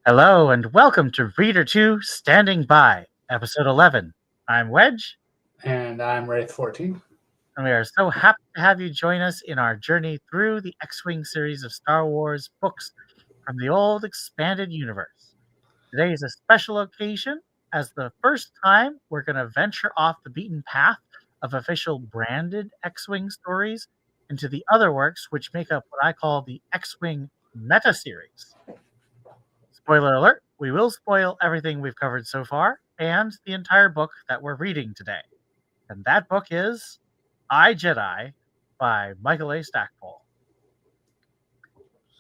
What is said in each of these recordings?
Hello and welcome to Reader 2 Standing By, Episode 11. I'm Wedge, And I'm Wraith14. and we are so happy to have you join us in our journey through the X-Wing series of Star Wars books from the old expanded universe. Today is a special occasion, as the first time we're going to venture off the beaten path of official branded X-Wing stories into the other works which make up what I call the X-Wing meta-series. Spoiler alert, we will spoil everything we've covered so far and the entire book that we're reading today. And that book is I, Jedi by Michael A. Stackpole.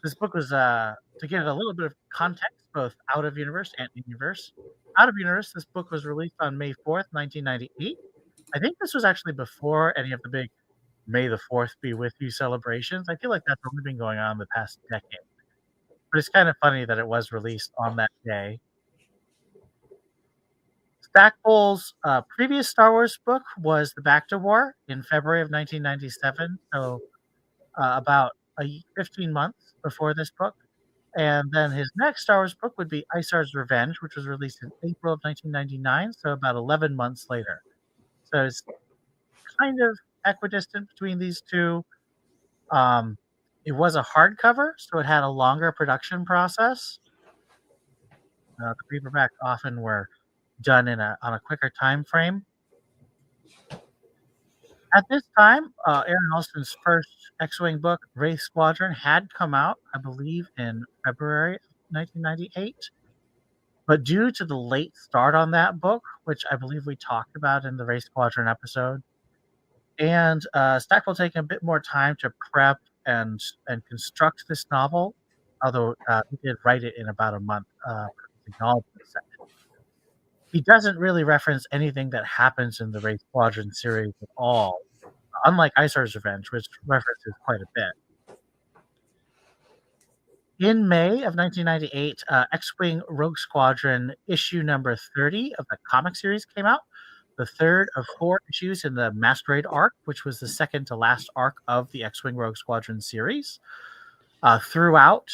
This book was, to give a little bit of context, both out of universe and in universe. Out of universe, this book was released on May 4th, 1998. I think this was actually before any of the big May the 4th be with you celebrations. I feel like that's only been going on the past decade. But it's kind of funny that it was released on that day. Stackpole's previous Star Wars book was The Back to War in February of 1997, so about 15 months before this book. And then his next Star Wars book would be Isar's Revenge, which was released in April of 1999, so about 11 months later. So it's kind of equidistant between these two. It was a hardcover, so it had a longer production process. The paperbacks often were done on a quicker time frame. At this time, Aaron Allston's first X-Wing book, Wraith Squadron, had come out, I believe, in February of 1998. But due to the late start on that book, which I believe we talked about in the Wraith Squadron episode, and Stackpole taking a bit more time to prep and construct this novel, although he did write it in about a month, acknowledgement section. He doesn't really reference anything that happens in the Wraith Squadron series at all, unlike Isar's Revenge, which references quite a bit. In May of 1998, X-Wing Rogue Squadron issue number 30 of the comic series came out, the third of 4 issues in the Masquerade arc, which was the second to last arc of the X-Wing Rogue Squadron series. Throughout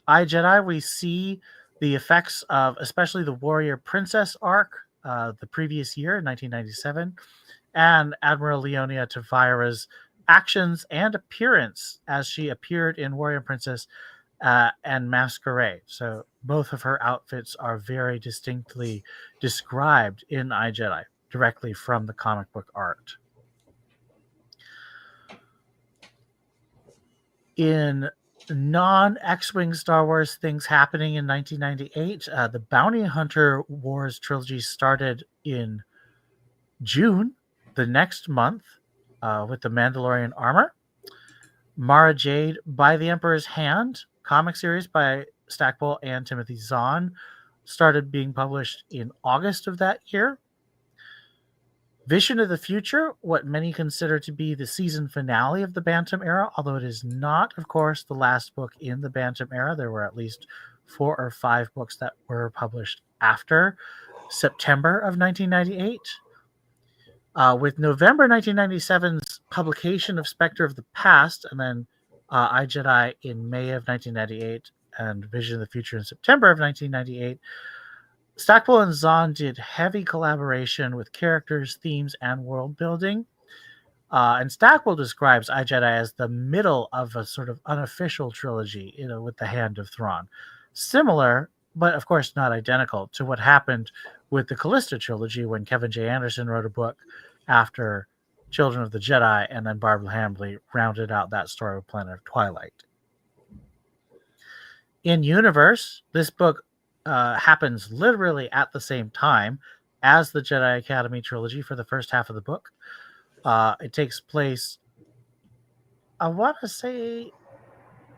I, Jedi, we see the effects of especially the Warrior Princess arc, the previous year, 1997, and Admiral Leonia Tavira's actions and appearance as she appeared in Warrior Princess and Masquerade. So both of her outfits are very distinctly described in I, Jedi, directly from the comic book art. In non-X-Wing Star Wars things happening in 1998, the Bounty Hunter Wars trilogy started in June, the next month, with the Mandalorian armor. Mara Jade by the Emperor's Hand, comic series by Stackpole and Timothy Zahn, started being published in August of that year. Vision of the Future, what many consider to be the season finale of the Bantam era, although it is not, of course, the last book in the Bantam era. There were at least 4 or 5 books that were published after September of 1998. With November 1997's publication of Spectre of the Past, and then I, Jedi in May of 1998, and Vision of the Future in September of 1998, Stackpole and Zahn did heavy collaboration with characters, themes, and world building. And Stackpole describes I, Jedi as the middle of a sort of unofficial trilogy, with the Hand of Thrawn. Similar, but of course not identical, to what happened with the Callista trilogy when Kevin J. Anderson wrote a book after Children of the Jedi, and then Barbara Hambly rounded out that story with Planet of Twilight. In universe, this book happens literally at the same time as the Jedi Academy trilogy for the first half of the book. It takes place, I want to say,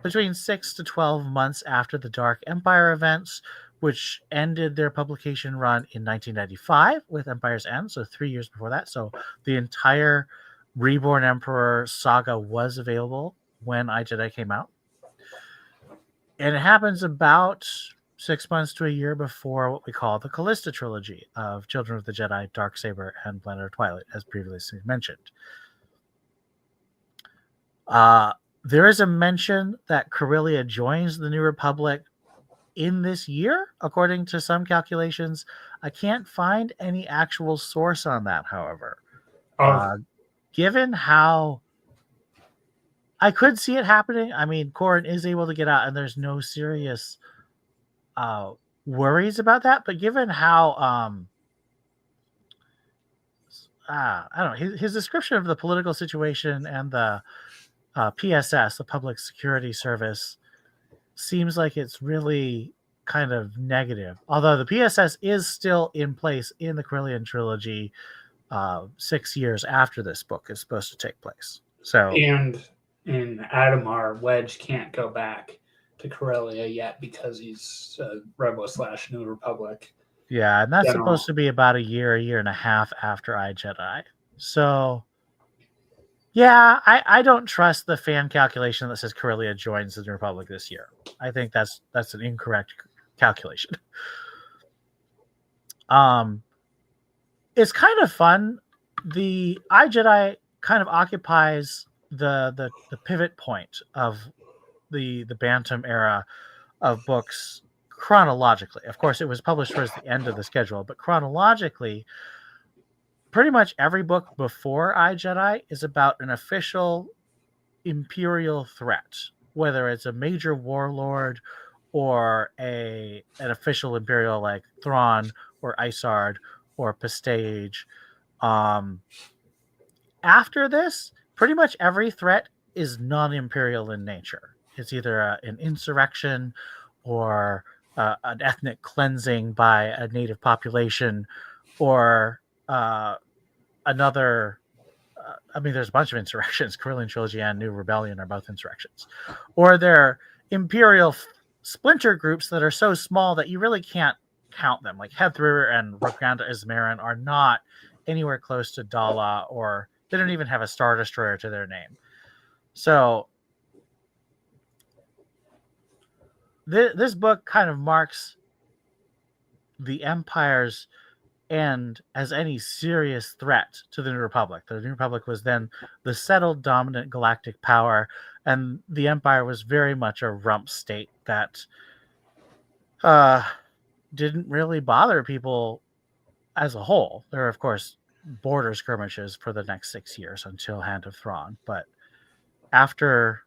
between 6 to 12 months after the Dark Empire events, which ended their publication run in 1995 with Empire's End, so 3 years before that. So the entire Reborn Emperor saga was available when I, Jedi came out. And it happens about 6 months to a year before what we call the Callista trilogy of Children of the Jedi, Darksaber, and Planet of Twilight, as previously mentioned. There is a mention that Corellia joins the New Republic in this year, according to some calculations. I can't find any actual source on that, however. Oh, Given how I could see it happening, I mean, Corrin is able to get out, and there's no serious worries about that. But given how I don't know, his description of the political situation and the PSS, the Public Security Service, seems like it's really kind of negative. Although the PSS is still in place in the Corellian trilogy 6 years after this book is supposed to take place. So, and in Adumar, Wedge can't go back to Corellia yet because he's a Rebel / New Republic yeah, and that's general. supposed to be about a year and a half after Jedi. So, yeah, I don't trust the fan calculation that says Corellia joins the New Republic this year. I think that's an incorrect calculation. It's kind of fun. The Jedi kind of occupies the pivot point of the Bantam era of books chronologically. Of course, it was published towards the end of the schedule, but chronologically, pretty much every book before Jedi is about an official imperial threat, whether it's a major warlord or an official imperial like Thrawn or Isard or Pastage. After this, pretty much every threat is non-imperial in nature. It's either an insurrection or an ethnic cleansing by a native population or another. I mean, there's a bunch of insurrections. Corellian Trilogy and New Rebellion are both insurrections. Or they're imperial splinter groups that are so small that you really can't count them. Like Hethrir and Roganda Ismarin are not anywhere close to Dala, or they don't even have a Star Destroyer to their name. So this book kind of marks the Empire's end as any serious threat to the New Republic. The New Republic was then the settled dominant galactic power, and the Empire was very much a rump state that didn't really bother people as a whole. There are, of course, border skirmishes for the next 6 years until Hand of Thrawn, but after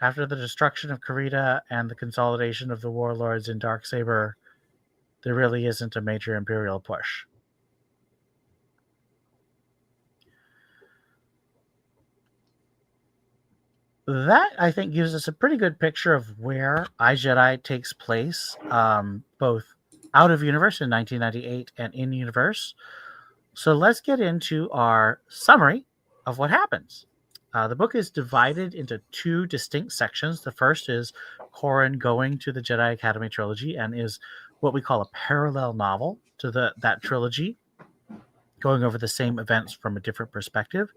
the destruction of Karita and the consolidation of the warlords in Darksaber, there really isn't a major imperial push. That, I think, gives us a pretty good picture of where Jedi takes place, both out of universe in 1998 and in universe. So let's get into our summary of what happens. The book is divided into two distinct sections. The first is Corrin going to the Jedi Academy trilogy and is what we call a parallel novel to that trilogy, going over the same events from a different perspective.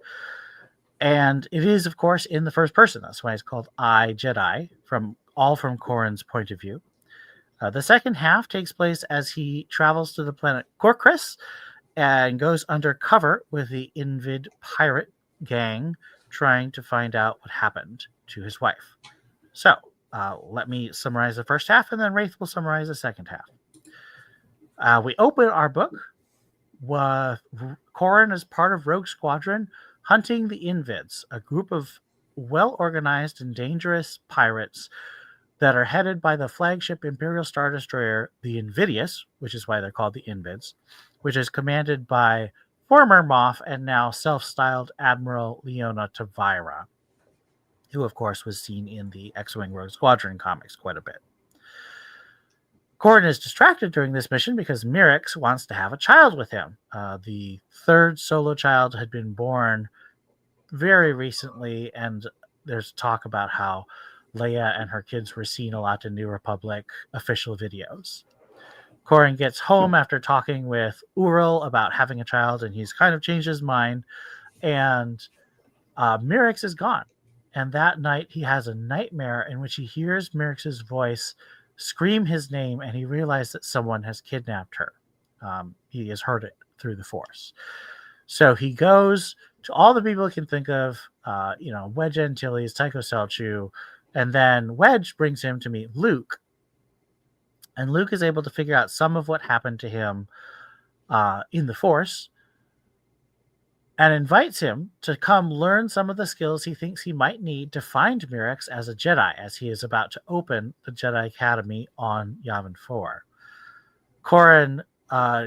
And it is, of course, in the first person. That's why it's called Jedi, from Corrin's point of view. The second half takes place as he travels to the planet Corcris and goes undercover with the Invid pirate gang, trying to find out what happened to his wife. So, let me summarize the first half, and then Wraith will summarize the second half. We open our book with Corrin as part of Rogue Squadron hunting the Invids, a group of well-organized and dangerous pirates that are headed by the flagship Imperial Star Destroyer, the Invidious, which is why they're called the Invids, which is commanded by former Moff and now self-styled Admiral Leona Tavira, who, of course, was seen in the X-Wing Rogue Squadron comics quite a bit. Corrin is distracted during this mission because Mirix wants to have a child with him. The third solo child had been born very recently, and there's talk about how Leia and her kids were seen a lot in New Republic official videos. Corrin gets home after talking with Ural about having a child, and he's kind of changed his mind, and Mirix is gone. And that night, he has a nightmare in which he hears Mirix's voice scream his name, and he realizes that someone has kidnapped her. He has heard it through the Force. So he goes to all the people he can think of, Wedge Antilles, Tycho Selchu, and then Wedge brings him to meet Luke, And Luke is able to figure out some of what happened to him in the Force and invites him to come learn some of the skills he thinks he might need to find Mirrex as a Jedi, as he is about to open the Jedi Academy on Yavin 4. Corran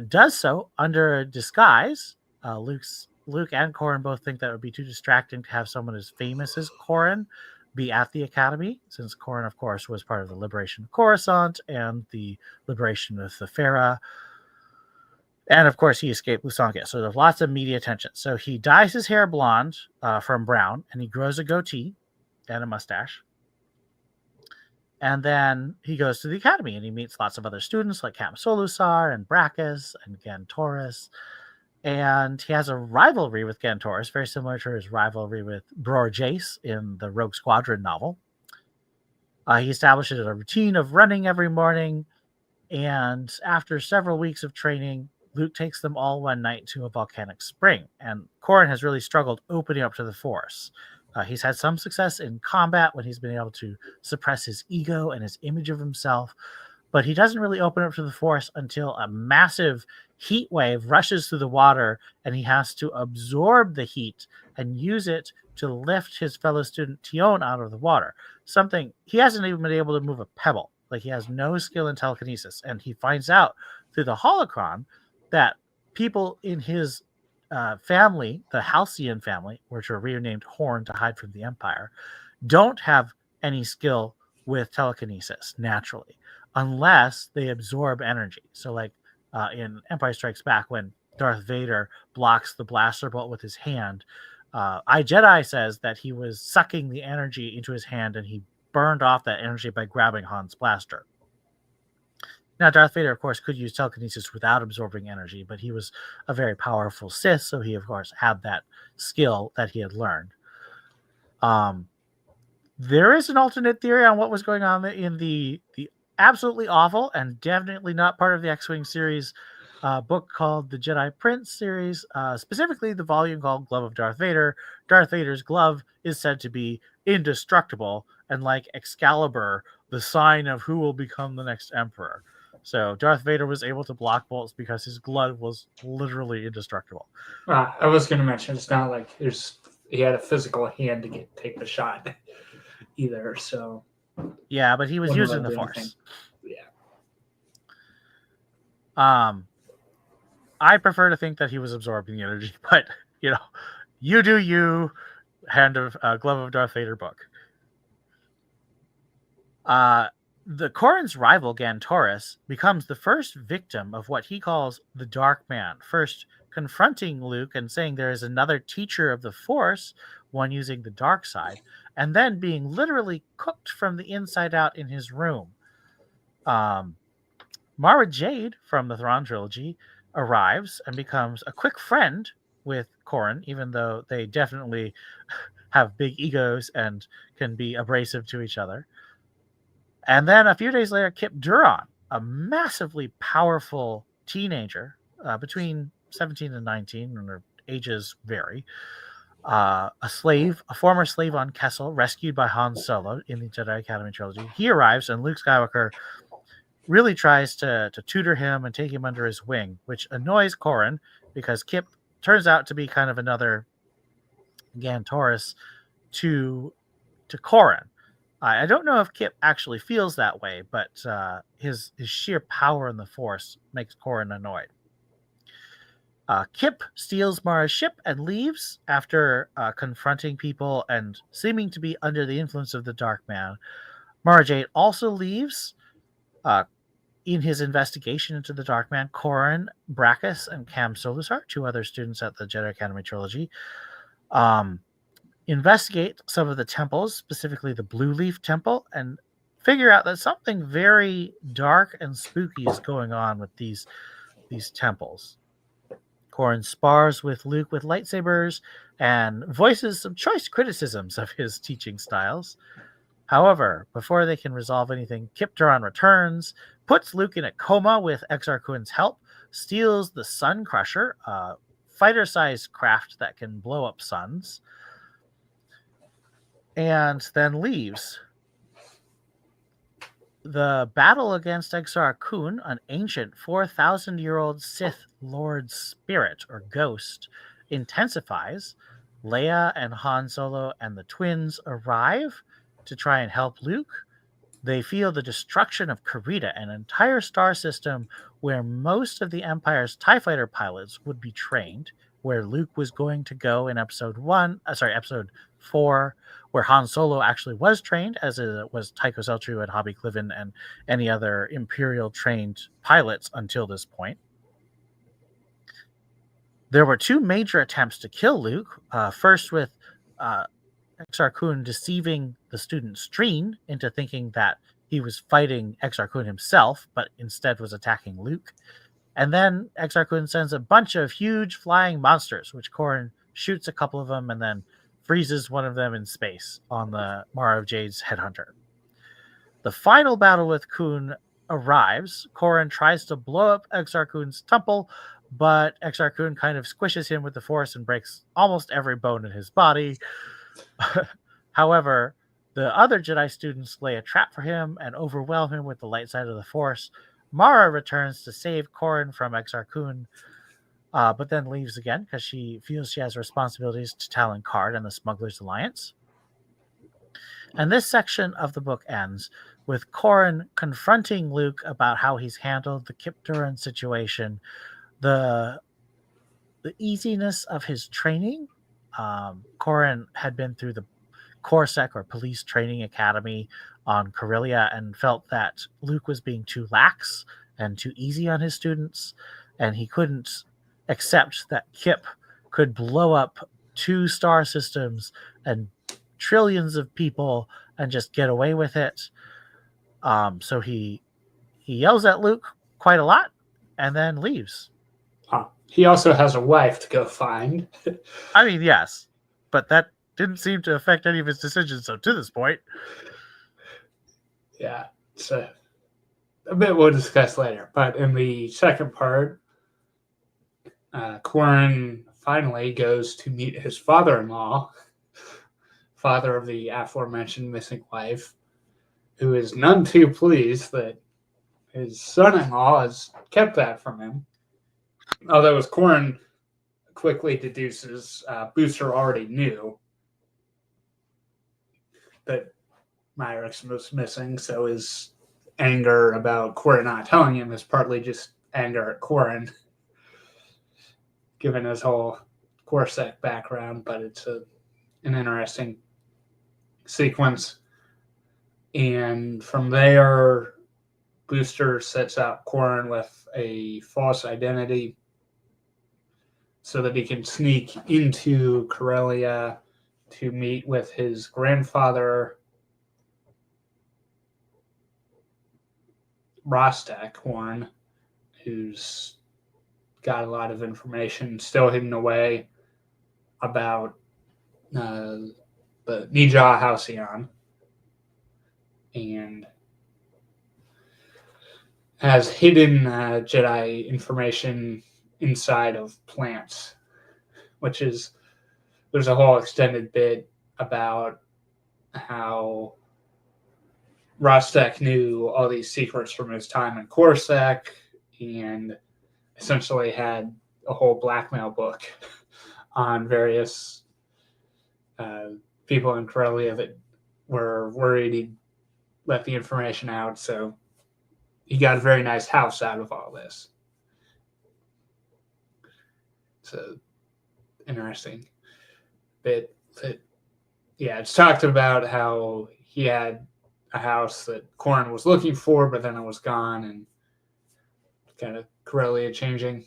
does so under a disguise. Luke and Corran both think that it would be too distracting to have someone as famous as Corran be at the Academy, since Corran, of course, was part of the liberation of Coruscant and the liberation of the Thera. And of course, he escaped Lusanka. So there's lots of media attention. So he dyes his hair blonde from brown, and he grows a goatee and a mustache. And then he goes to the Academy, and he meets lots of other students like Cam Solusar and Brackus and Gantoris. And he has a rivalry with Gantoris, very similar to his rivalry with Bror Jace in the Rogue Squadron novel. He establishes a routine of running every morning, and after several weeks of training, Luke takes them all one night to a volcanic spring, and Corran has really struggled opening up to the Force. He's had some success in combat when he's been able to suppress his ego and his image of himself, but he doesn't really open up to the Force until a massive heat wave rushes through the water, and he has to absorb the heat and use it to lift his fellow student Tion out of the water. Something he hasn't even been able to move a pebble. Like, he has no skill in telekinesis, and he finds out through the holocron that people in his family, the Halcyon family, which were renamed Horn to hide from the Empire, don't have any skill with telekinesis naturally, unless they absorb energy. So, like in Empire Strikes Back, when Darth Vader blocks the blaster bolt with his hand, Jedi says that he was sucking the energy into his hand, and he burned off that energy by grabbing Han's blaster. Now, Darth Vader, of course, could use telekinesis without absorbing energy, but he was a very powerful Sith, so he, of course, had that skill that he had learned. There is an alternate theory on what was going on in the absolutely awful and definitely not part of the X-Wing series book called the Jedi Prince series, specifically the volume called Glove of Darth Vader. Darth Vader's glove is said to be indestructible, and like Excalibur, the sign of who will become the next emperor. So Darth Vader was able to block bolts because his glove was literally indestructible. I was going to mention, it's not like he had a physical hand to take the shot either. So yeah, but he was using the Force. Anything. Yeah. I prefer to think that he was absorbing the energy, but you do you. Hand of Glove of Darth Vader book. The Corran's rival, Gantoris, becomes the first victim of what he calls the Dark Man, first confronting Luke and saying there is another teacher of the Force, one using the dark side, and then being literally cooked from the inside out in his room. Mara Jade from the Thrawn trilogy arrives and becomes a quick friend with Corran, even though they definitely have big egos and can be abrasive to each other. And then a few days later, Kip Duron, a massively powerful teenager between 17 and 19, and their ages vary, a former slave on Kessel, rescued by Han Solo in the Jedi Academy trilogy. He arrives, and Luke Skywalker really tries to tutor him and take him under his wing, which annoys Corran because Kip turns out to be kind of another Gantoris to Corran. I don't know if Kip actually feels that way, but his sheer power in the Force makes Corran annoyed. Kip steals Mara's ship and leaves after confronting people and seeming to be under the influence of the Dark Man. Mara Jade also leaves. In his investigation into the Dark Man, Corran, Brackus, and Cam Solusar, two other students at the Jedi Academy trilogy, investigate some of the temples, specifically the Blue Leaf Temple, and figure out that something very dark and spooky is going on with these temples. Corran spars with Luke with lightsabers and voices some choice criticisms of his teaching styles. However, before they can resolve anything, Kip Duron returns, puts Luke in a coma with Exar Kun's help, steals the Sun Crusher, a fighter-sized craft that can blow up suns, and then leaves. The battle against Exar Kun, an ancient 4,000-year-old Sith Lord spirit or ghost, intensifies. Leia and Han Solo and the twins arrive to try and help Luke. They feel the destruction of Karita, an entire star system where most of the Empire's TIE fighter pilots would be trained, where Luke was going to go in episode 4, where Han Solo actually was trained, as it was Tycho Celtru and Hobby Cliven and any other Imperial trained pilots until this point. There were 2 major attempts to kill Luke, first with Exar Kun deceiving the student Streen into thinking that he was fighting Exar Kun himself, but instead was attacking Luke. And then Exar Kun sends a bunch of huge flying monsters, which Corran shoots a couple of them and then freezes one of them in space on the Mara of Jade's headhunter. The final battle with Kun arrives. Corran tries to blow up Exar Kun's temple, but Exar Kun kind of squishes him with the Force and breaks almost every bone in his body. However, the other Jedi students lay a trap for him and overwhelm him with the light side of the Force. Mara returns to save Corran from Exar Kun, but then leaves again because she feels she has responsibilities to Talon Karrde and the Smugglers Alliance. And this section of the book ends with Corran confronting Luke about how he's handled the Kyp Durron situation, the easiness of his training. Corran had been through the Corsec or Police Training Academy on Corellia and felt that Luke was being too lax and too easy on his students, and he couldn't accept that Kyp could blow up 2 star systems and trillions of people and just get away with it. So he yells at Luke quite a lot and then leaves. He also has a wife to go find. I mean, yes, but that didn't seem to affect any of his decisions up to this point. Yeah, it's a bit we'll discuss later. But in the second part, Corran finally goes to meet his father-in-law, father of the aforementioned missing wife, who is none too pleased that his son-in-law has kept that from him. Although, as Corran quickly deduces, Booster already knew that Myrix was missing, so his anger about Corran not telling him is partly just anger at Corran, given his whole Corsec background, but it's an interesting sequence. And from there, Booster sets out Corran with a false identity so that he can sneak into Corellia to meet with his grandfather, Rostak Horn, who's got a lot of information still hidden away about the Nija Halcyon, and has hidden Jedi information inside of plants, which is, there's a whole extended bit about how Rostak knew all these secrets from his time in Corsec and essentially had a whole blackmail book on various people in Corellia that were worried he'd let the information out. So he got a very nice house out of all this. So interesting bit. It's talked about how he had a house that Corran was looking for, but then it was gone, and kind of Corellia changing,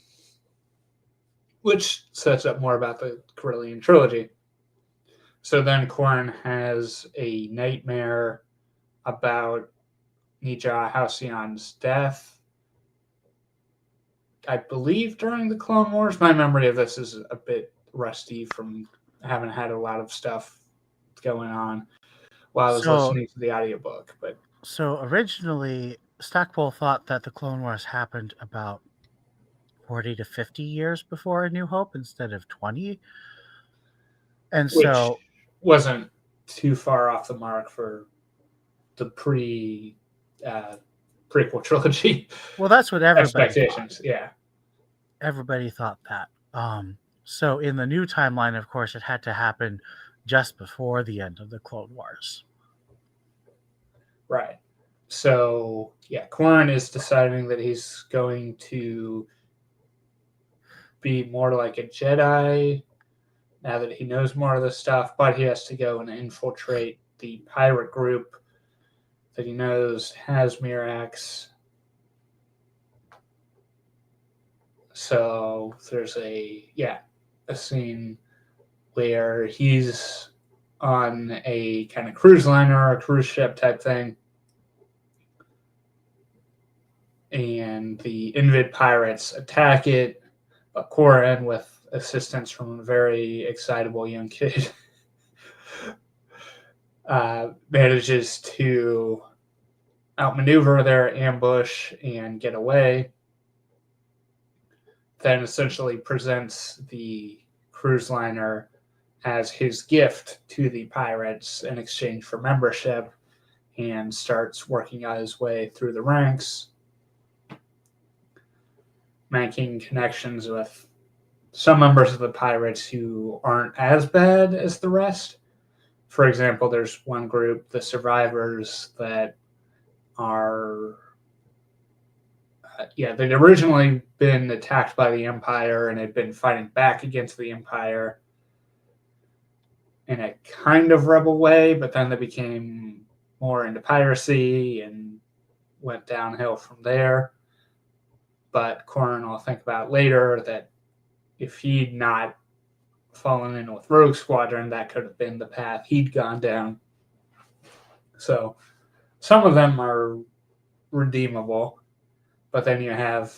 which sets up more about the Corellian trilogy. So then Corran has a nightmare about Nija Halcyon's death, I believe during the Clone Wars. My memory of this is a bit rusty from having had a lot of stuff going on while I was listening to the audiobook. But so originally, Stackpole thought that the Clone Wars happened about 40 to 50 years before A New Hope instead of 20. And so wasn't too far off the mark for the pre prequel trilogy. Well, that's what everybody expectations. thought. Yeah. Everybody thought that. So in the new timeline, of course, it had to happen just before the end of the Clone Wars. Right. So, yeah, Quarren is deciding that he's going to be more like a Jedi now that he knows more of this stuff, but he has to go and infiltrate the pirate group that he knows has Mirax. So there's a scene where he's on a kind of cruise liner, a cruise ship type thing, and the Invid pirates attack it, but Quarren, with assistance from a very excitable young kid, manages to outmaneuver their ambush and get away. Then essentially presents the cruise liner as his gift to the pirates in exchange for membership, and starts working out his way through the ranks, making connections with some members of the pirates who aren't as bad as the rest. For example, there's one group, the survivors, that are they'd originally been attacked by the Empire and had been fighting back against the Empire in a kind of rebel way, but then they became more into piracy and went downhill from there. But Quarren will think about later that if he'd not fallen in with Rogue Squadron, that could have been the path he'd gone down. So some of them are redeemable, but then you have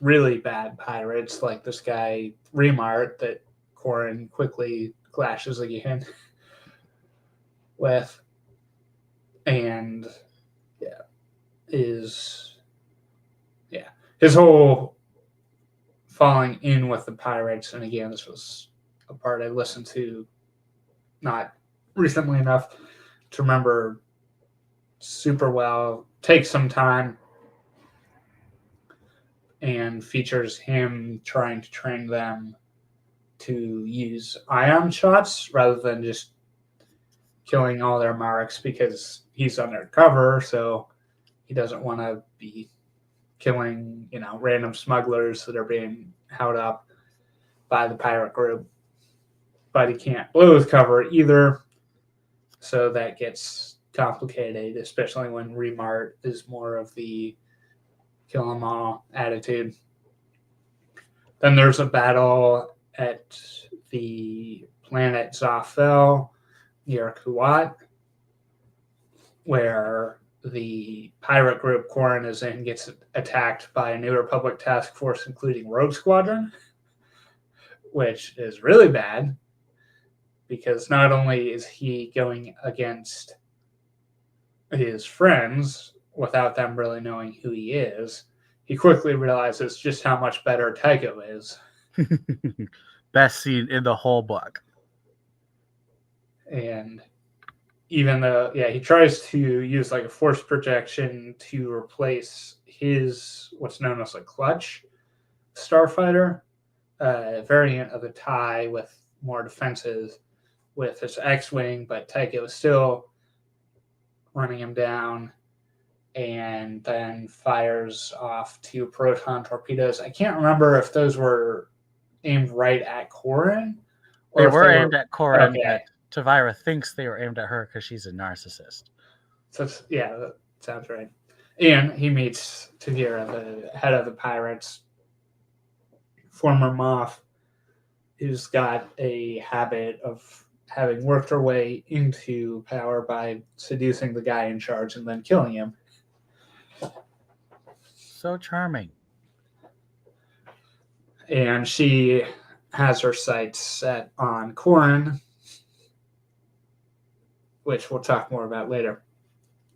really bad pirates like this guy Remart that Quarren quickly clashes again with, and his whole falling in with the pirates. And again, this was a part I listened to not recently enough to remember super well. Takes some time and features him trying to train them to use ion shots rather than just killing all their marks, because he's undercover, so he doesn't want to be killing, random smugglers that are being held up by the pirate group. But he can't blow his cover either, so that gets complicated, especially when Remart is more of the kill them all attitude. Then there's a battle at the planet Zafel near Kuwait, where the pirate group Quarren is in gets attacked by a New Republic task force, including Rogue Squadron, which is really bad, because not only is he going against his friends without them really knowing who he is, he quickly realizes just how much better Tycho is. Best scene in the whole book. And even though, he tries to use like a force projection to replace his, what's known as a clutch starfighter, variant of the TIE with more defenses with his X-Wing, but Tycho is still running him down, and then fires off 2 proton torpedoes. I can't remember if those were aimed right at Quarren. They were aimed at Quarren, but Tavira thinks they were aimed at her because she's a narcissist. So that sounds right. And he meets Tavira, the head of the pirates, former Moff, who's got a habit of having worked her way into power by seducing the guy in charge and then killing him. So charming. And she has her sights set on Quarren, which we'll talk more about later.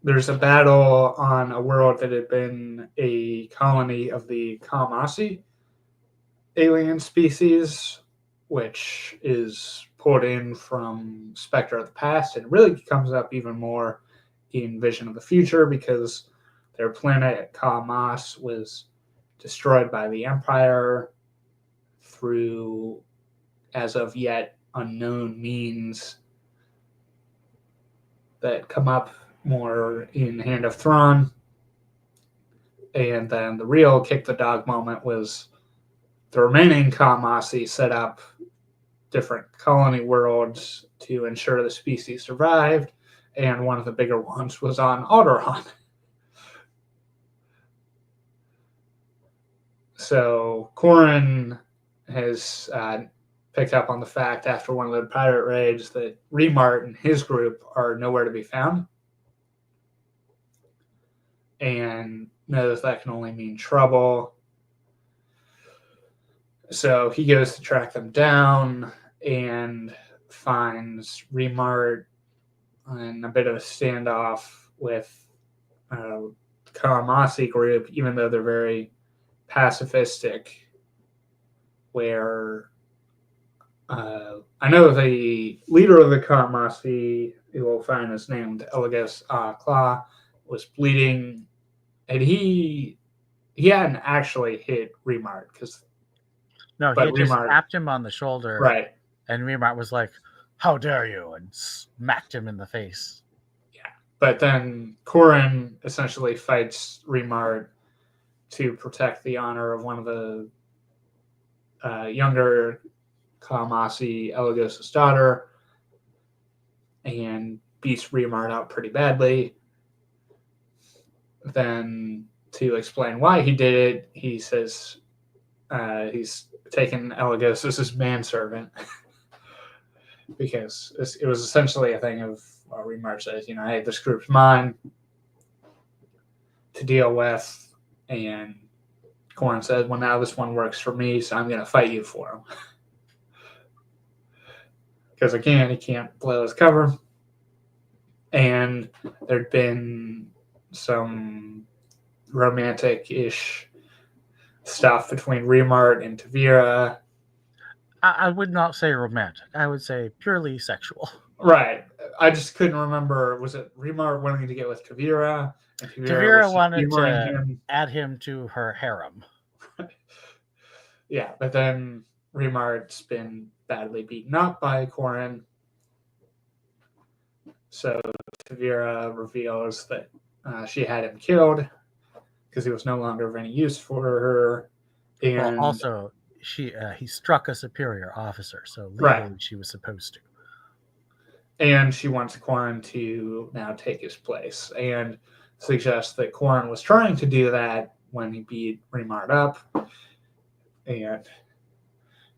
There's a battle on a world that had been a colony of the Kalmasi alien species, which is pulled in from Spectre of the Past, and really comes up even more in Vision of the Future because their planet Ka'Mas was destroyed by the Empire through, as of yet, unknown means that come up more in Hand of Thrawn. And then the real kick the dog moment was the remaining Ka'Masi set up different colony worlds to ensure the species survived, and one of the bigger ones was on Alderaan. So Corran has picked up on the fact after one of the pirate raids that Remart and his group are nowhere to be found, and knows that can only mean trouble. So he goes to track them down and finds Remart in a bit of a standoff with the Ka'Masi group, even though they're very pacifistic, where I know the leader of the Ka'Masi, who we'll find is named Elegos Kla, was bleeding, and he hadn't actually hit Remart because he just tapped him on the shoulder, right? And Remart was like, "How dare you!" and smacked him in the face. Yeah, but then Corran essentially fights Remart to protect the honor of one of the younger Ka'Masi, Elegos' daughter, and beats Remart out pretty badly. Then, to explain why he did it, he says he's taken Elegos as his manservant because it was essentially a thing of Remart says, hey, this group's mine to deal with, and Corran says, well, now this one works for me, so I'm going to fight you for him. Because again, he can't blow his cover. And there'd been some romantic-ish stuff between Remart and Tavira. I would not say romantic. I would say purely sexual. Right. I just couldn't remember. Was it Remart wanting to get with Tavira? And Tavira wanted to add him to her harem. Yeah, but then Remart's been badly beaten up by Corran. So Tavira reveals that she had him killed because he was no longer of any use for her. And also, he struck a superior officer, so legally she was supposed to. And she wants Corran to now take his place and suggests that Corran was trying to do that when he beat Remart up. And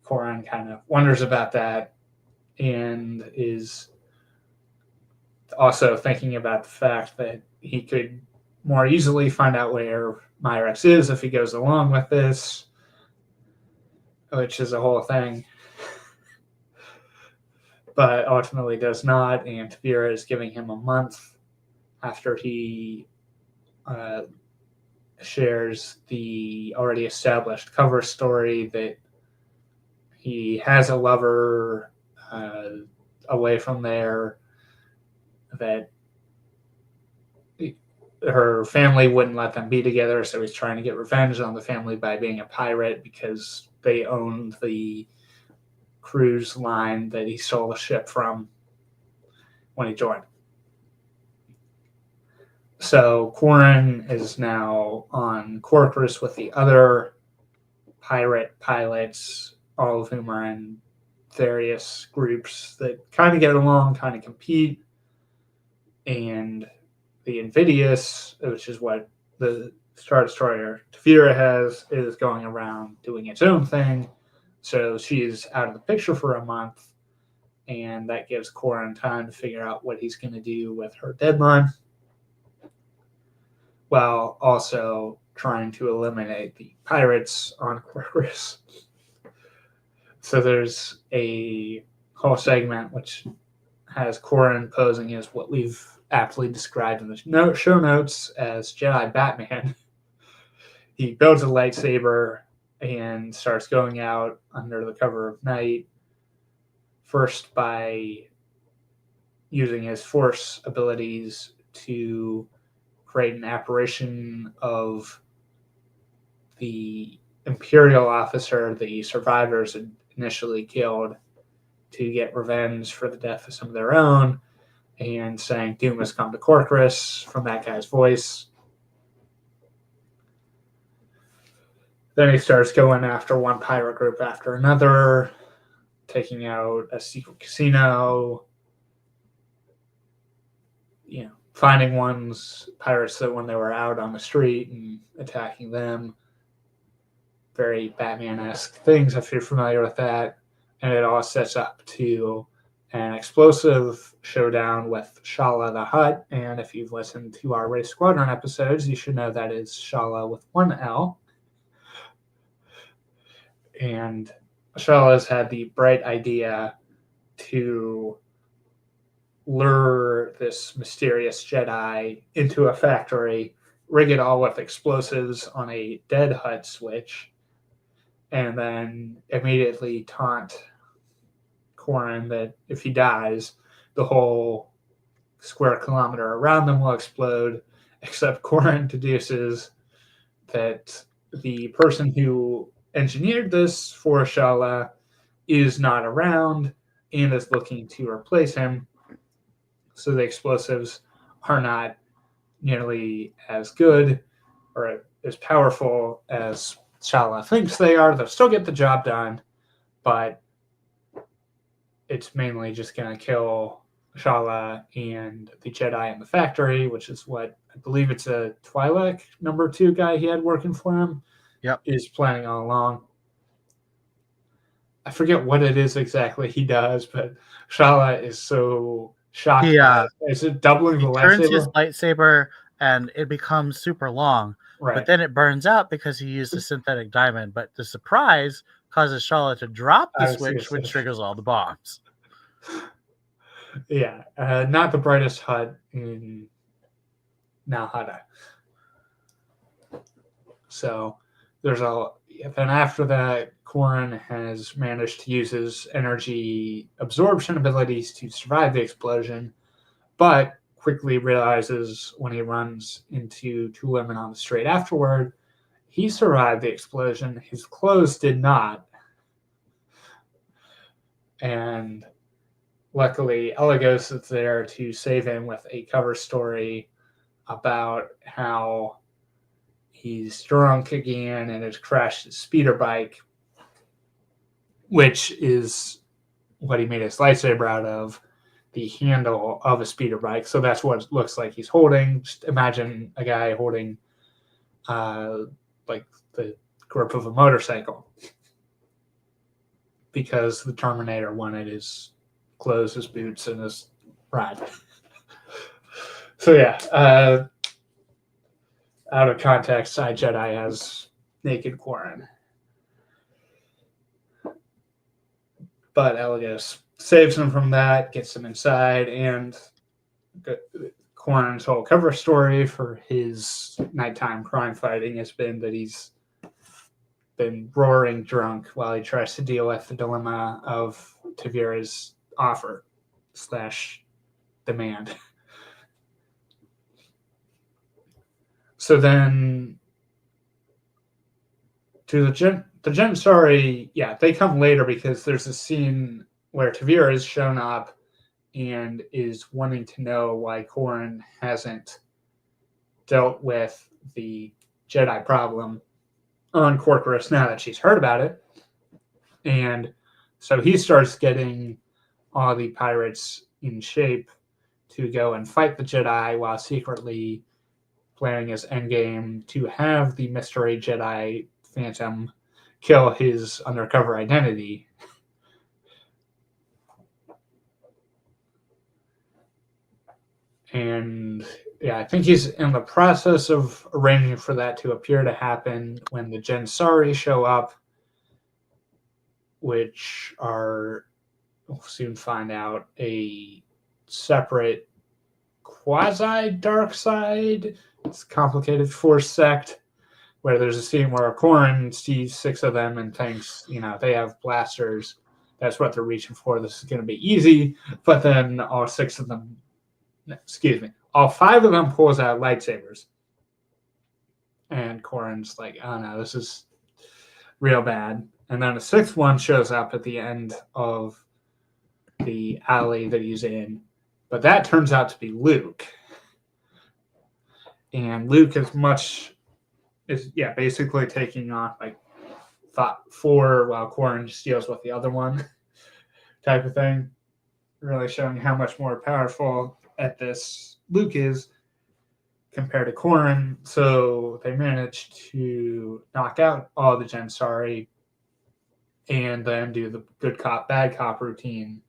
Corran kind of wonders about that and is also thinking about the fact that he could more easily find out where Myrex is if he goes along with this, which is a whole thing. But ultimately does not, and Tavira is giving him a month after he shares the already established cover story that he has a lover away from there, that her family wouldn't let them be together, so he's trying to get revenge on the family by being a pirate because they owned the cruise line that he stole the ship from when he joined. So Corran is now on Corcus with the other pirate pilots, all of whom are in various groups that kind of get along, kind of compete. And the Invidious, which is what the Star Destroyer Tavira has, is going around doing its own thing. So she's out of the picture for a month, and that gives Corran time to figure out what he's going to do with her deadline, while also trying to eliminate the pirates on Corcus. So there's a whole segment which has Corran posing as what we've aptly described in the show notes as Jedi Batman. He builds a lightsaber and starts going out under the cover of night, first by using his force abilities to create an apparition of the Imperial officer the survivors had initially killed to get revenge for the death of some of their own, and saying doom has come to Corcus from that guy's voice. Then he starts going after one pirate group after another, taking out a secret casino, finding pirates that when they were out on the street and attacking them. Very Batman-esque things, if you're familiar with that. And it all sets up to an explosive showdown with Shala the Hutt. And if you've listened to our Race Squadron episodes, you should know that is Shala with one L. And Shala's had the bright idea to lure this mysterious Jedi into a factory, rig it all with explosives on a dead Hutt switch, and then immediately taunt Corran that if he dies, the whole square kilometer around them will explode, except Corran deduces that the person who engineered this for Shala is not around and is looking to replace him. So the explosives are not nearly as good or as powerful as Shala thinks they are. They'll still get the job done, but it's mainly just going to kill Shala and the Jedi in the factory, which is what I believe it's a Twi'lek number 2 guy he had working for him. Yep. Is planning all along. I forget what it is exactly he does, but Shala is so shocked. Is it doubling the lightsaber? He turns his lightsaber and it becomes super long. Right. But then it burns out because he used a synthetic diamond. But the surprise causes Shala to drop the switch, which triggers all the bombs. Yeah. Not the brightest HUD in Nalhada. So then after that, Corran has managed to use his energy absorption abilities to survive the explosion, but quickly realizes when he runs into 2 women on the street afterward, he survived the explosion. His clothes did not. And luckily, Elagos is there to save him with a cover story about how he's drunk again and has crashed his speeder bike, which is what he made his lightsaber out of, the handle of a speeder bike. So that's what it looks like he's holding. Just imagine a guy holding like the grip of a motorcycle, because the Terminator wanted his clothes, his boots, and his ride. So yeah, out of context, Side Jedi has naked Corran. But Elagos saves him from that, gets him inside, and Corran's whole cover story for his nighttime crime fighting has been that he's been roaring drunk while he tries to deal with the dilemma of Tavira's offer / demand. So then to the Janissari, they come later because there's a scene where Tavira has shown up and is wanting to know why Corran hasn't dealt with the Jedi problem on Corcus now that she's heard about it. And so he starts getting all the pirates in shape to go and fight the Jedi while secretly planning his endgame to have the mystery Jedi Phantom kill his undercover identity. And I think he's in the process of arranging for that to appear to happen when the Janissari show up, which are, we'll soon find out, a separate quasi-dark side. It's a complicated Force sect, where there's a scene where Corran sees 6 of them and thinks, they have blasters. That's what they're reaching for. This is going to be easy. But then all 6 of them, all 5 of them pulls out lightsabers. And Corrin's like, oh no, this is real bad. And then a 6th one shows up at the end of the alley that he's in. But that turns out to be Luke. And Luke is basically taking off like 4 while Corrin just deals with the other one type of thing. Really showing how much more powerful at this Luke is compared to Corrin. So they managed to knock out all the Gensari and then do the good cop, bad cop routine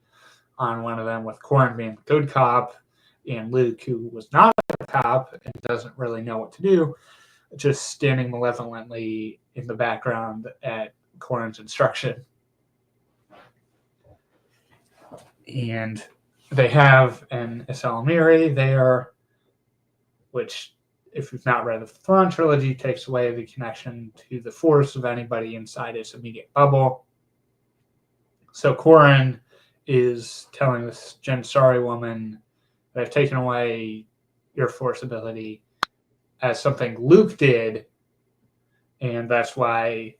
on one of them, with Corrin being the good cop and Luke, who was not a cop and doesn't really know what to do, just standing malevolently in the background at Corrin's instruction. And they have an Esalamiri there, which, if you've not read the Thrawn trilogy, takes away the connection to the Force of anybody inside its immediate bubble. So Corrin is telling this Gensari woman that I've taken away your Force ability as something Luke did, and that's why,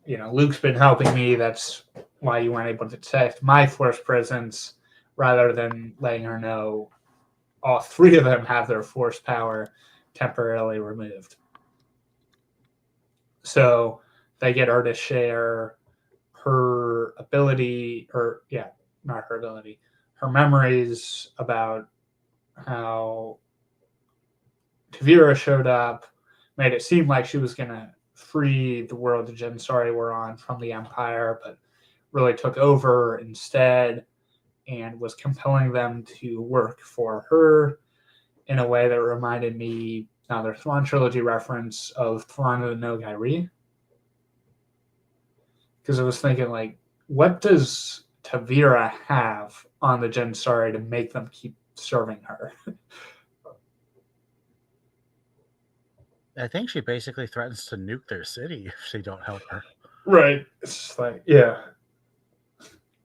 Luke's been helping me. That's why you weren't able to detect my Force presence, rather than letting her know all 3 of them have their Force power temporarily removed. So they get her to share her ability, not her ability, her memories about how Tavira showed up, made it seem like she was going to free the world the Gensari were on from the Empire, but really took over instead and was compelling them to work for her in a way that reminded me, another Thrawn trilogy reference, of Thrawn of the Nogairi. Because I was thinking, like, what does Tavira have on the Gensari to make them keep serving her? I think she basically threatens to nuke their city if they don't help her. Right. It's like, yeah.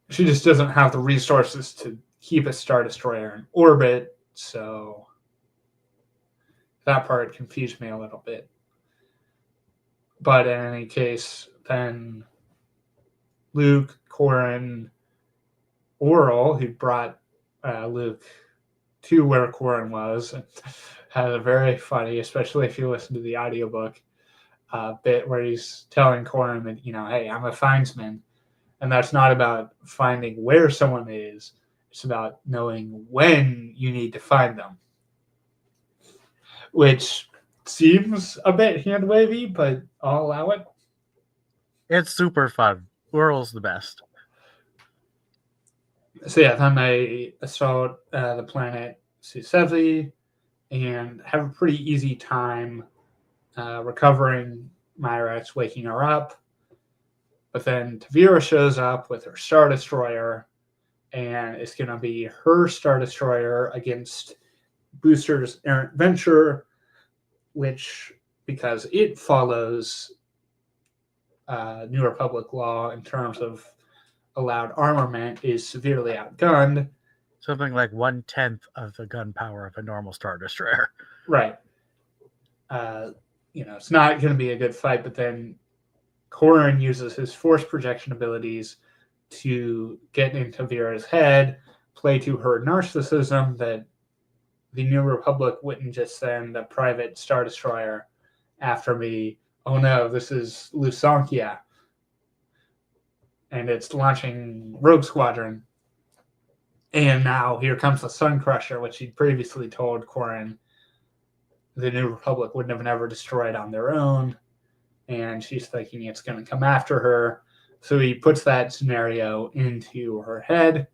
She just doesn't have the resources to keep a Star Destroyer in orbit, so that part confused me a little bit. But in any case, then Luke, Corrin, Oral, who brought Luke to where Corrin was, and had a very funny, especially if you listen to the audiobook, bit where he's telling Corrin that, hey, I'm a findsman. And that's not about finding where someone is. It's about knowing when you need to find them. Which seems a bit hand-wavy, but I'll allow it. It's super fun. Oral's the best. So yeah, then they assault the planet Susevi and have a pretty easy time recovering Myrex, waking her up. But then Tavira shows up with her Star Destroyer, and it's going to be her Star Destroyer against Booster's errant venture, which, because it follows New Republic law in terms of allowed armament, is severely outgunned. Something like 1/10 of the gun power of a normal Star Destroyer. Right. It's not going to be a good fight, but then Corrin uses his Force projection abilities to get into Vera's head, play to her narcissism that the New Republic wouldn't just send a private Star Destroyer after me. Oh no, this is Lusankia. And it's launching Rogue Squadron. And now here comes the Sun Crusher, which he'd previously told Corrin the New Republic would have never destroyed on their own. And she's thinking it's going to come after her. So he puts that scenario into her head,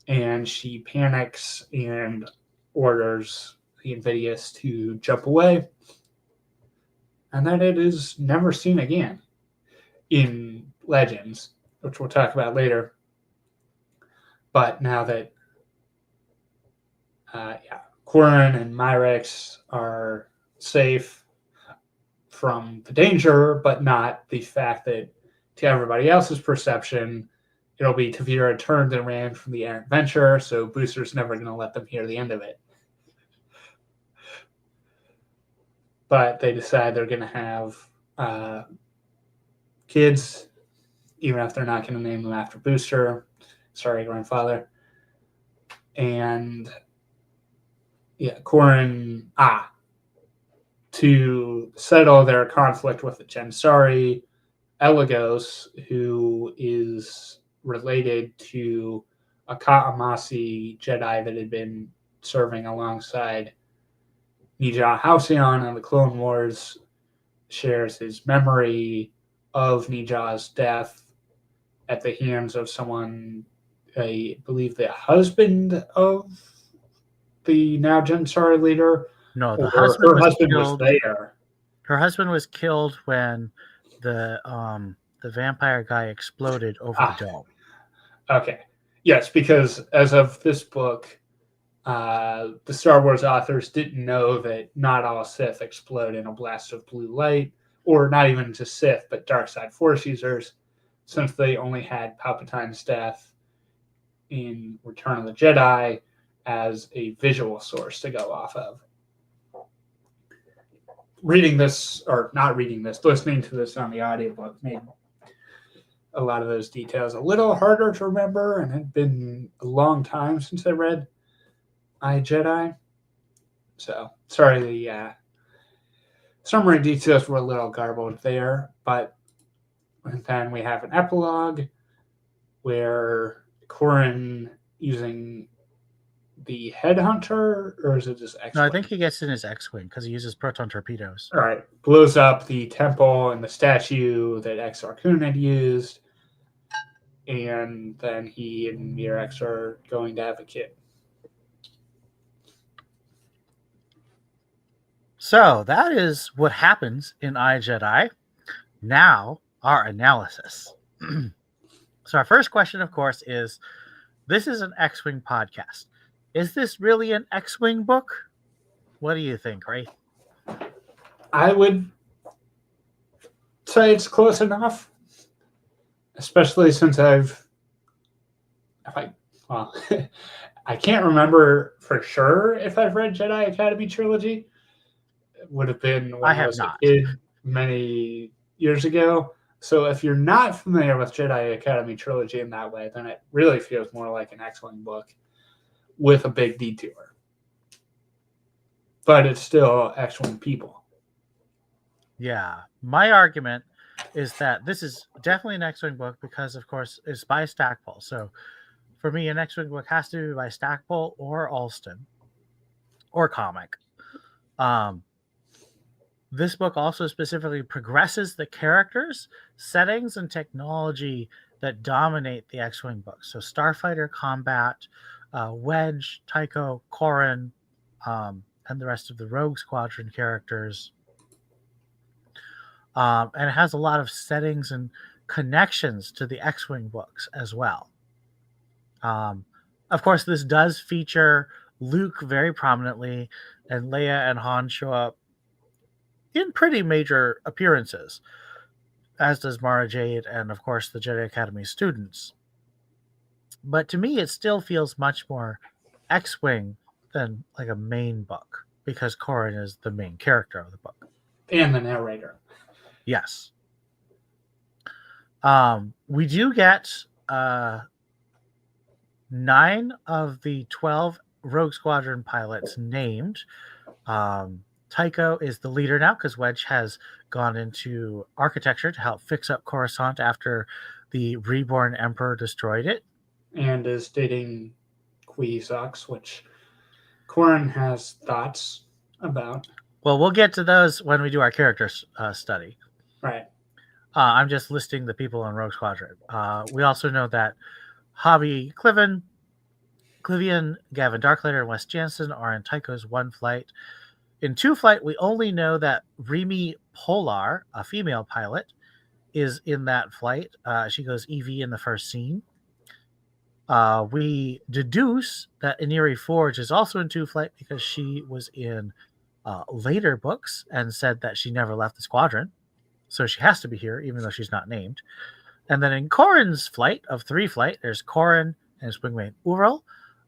and she panics and orders the Invidious to jump away. And then it is never seen again in Legends, which we'll talk about later. But now that Corrin and Myrex are safe from the danger, but not the fact that, to everybody else's perception, it'll be Tavira turned and ran from the errant venture, so Booster's never going to let them hear the end of it. but they decide they're going to have kids, even if they're not going to name them after Booster. Sorry, grandfather. And yeah, Corrin, to settle their conflict with the Gensari, Elagos, who is related to a Katamasi Jedi that had been serving alongside Nija Halcyon in the Clone Wars, shares his memory of Nija's death at the hands of someone, I believe the husband of the now Gensari leader. No, the Or husband her was husband killed. was there. Her husband was killed when the vampire guy exploded over the dome. Okay. Yes, because as of this book, the Star Wars authors didn't know that not all Sith explode in a blast of blue light, or not even just Sith, but dark side Force users, since they only had Palpatine's death in Return of the Jedi as a visual source to go off of. Reading this, or not reading this, listening to this on the audiobook made a lot of those details a little harder to remember, and it had been a long time since I read Jedi. So, sorry, the summary details were a little garbled there, but then we have an epilogue where Corrin using the headhunter, or is it just X-Wing? No, I think he gets in his X-Wing because he uses proton torpedoes. All right, blows up the temple and the statue that Exar Kun had used, and then he and Mirex are going to have a kid. So that is what happens in Jedi. Now, our analysis. So our first question, of course, is this is an X-Wing podcast. Is this really an X-Wing book? What do you think, Ray? I would say it's close enough, especially since I can't remember for sure if I've read Jedi Academy Trilogy. It would have been when I was a kid many years ago. So if you're not familiar with Jedi Academy Trilogy in that way, then it really feels more like an X-Wing book with a big detour. But it's still X-Wing people. Yeah. My argument is that this is definitely an X-Wing book because, of course, it's by Stackpole. So for me, an X-Wing book has to be by Stackpole or Allston or comic. This book also specifically progresses the characters, settings, and technology that dominate the X-Wing books. So Starfighter combat, Wedge, Tycho, Corrin, and the rest of the Rogue Squadron characters. And it has a lot of settings and connections to the X-Wing books as well. Of course, this does feature Luke very prominently, and Leia and Han show up in pretty major appearances, as does Mara Jade and, of course, the Jedi Academy students. But to me, it still feels much more X-Wing than like a main book, because Corrin is the main character of the book. And the narrator. Yes. We do get 9 of the 12 Rogue Squadron pilots named. Tycho is the leader now because Wedge has gone into architecture to help fix up Coruscant after the reborn Emperor destroyed it. And is dating Kwisatz, which Corrin has thoughts about. Well, we'll get to those when we do our character study. Right. I'm just listing the people in Rogue Squadron. We also know that Hobby Clivian, Gavin Darklighter, and Wes Jansen are in Tycho's 1 flight. In 2 flight, we only know that Remy Polar, a female pilot, is in that flight. She goes EV in the first scene. We deduce that Iniri Forge is also in 2 flight because she was in later books and said that she never left the squadron. So she has to be here, even though she's not named. And then in Corrin's flight of 3 flight, there's Corrin and his wingmate Ural.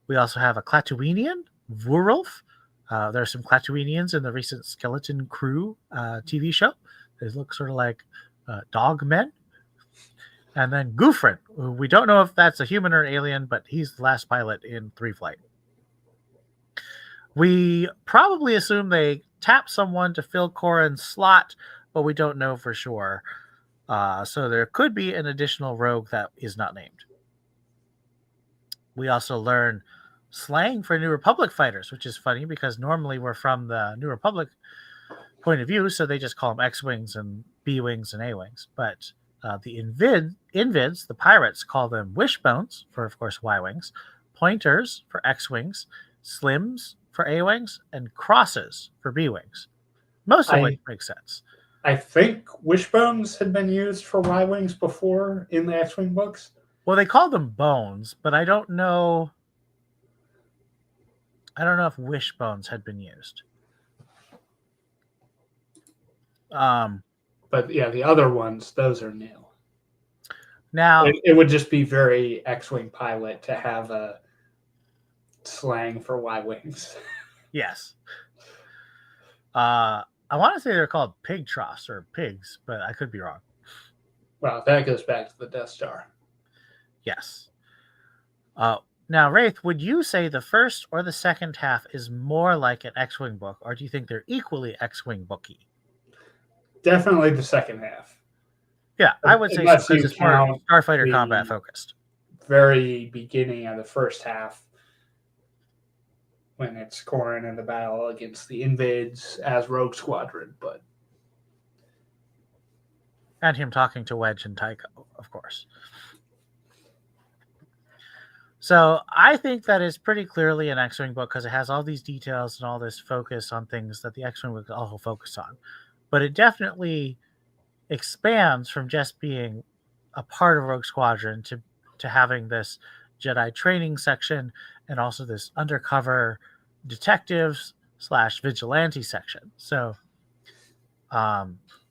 We also have a Klatooinian, Vurulf, There's some Klatooinians in the recent Skeleton Crew TV show. They look sort of like dog men. And then Gufrin, who we don't know if that's a human or an alien, but he's the last pilot in 3 Flight. We probably assume they tap someone to fill Corran's slot, but we don't know for sure. So there could be an additional rogue that is not named. We also learn slang for New Republic fighters, which is funny because normally we're from the New Republic point of view, so they just call them X-Wings and B-Wings and A-Wings. But the Invids, the pirates, call them Wishbones for, of course, Y-Wings, Pointers for X-Wings, Slims for A-Wings, and Crosses for B-Wings. Most of which makes sense. I think Wishbones had been used for Y-Wings before in the X-Wing books. Well, they call them bones, but I don't know if Wishbones had been used. But yeah, the other ones, those are new. Now it would just be very X-Wing pilot to have a slang for Y-Wings. Yes. I want to say they're called pig troughs or pigs, but I could be wrong. Well, that goes back to the Death Star. Yes. Now, Wraith, would you say the first or the second half is more like an X-Wing book, or do you think they're equally X-Wing booky? Definitely the second half. Yeah, I would say so, because it's more Starfighter combat focused. Very beginning of the first half, when it's Corran in the battle against the Invids as Rogue Squadron, and him talking to Wedge and Tycho, of course. So I think that is pretty clearly an X-Wing book because it has all these details and all this focus on things that the X-Wing would also focus on. But it definitely expands from just being a part of Rogue Squadron to having this Jedi training section and also this undercover detectives / vigilante section. So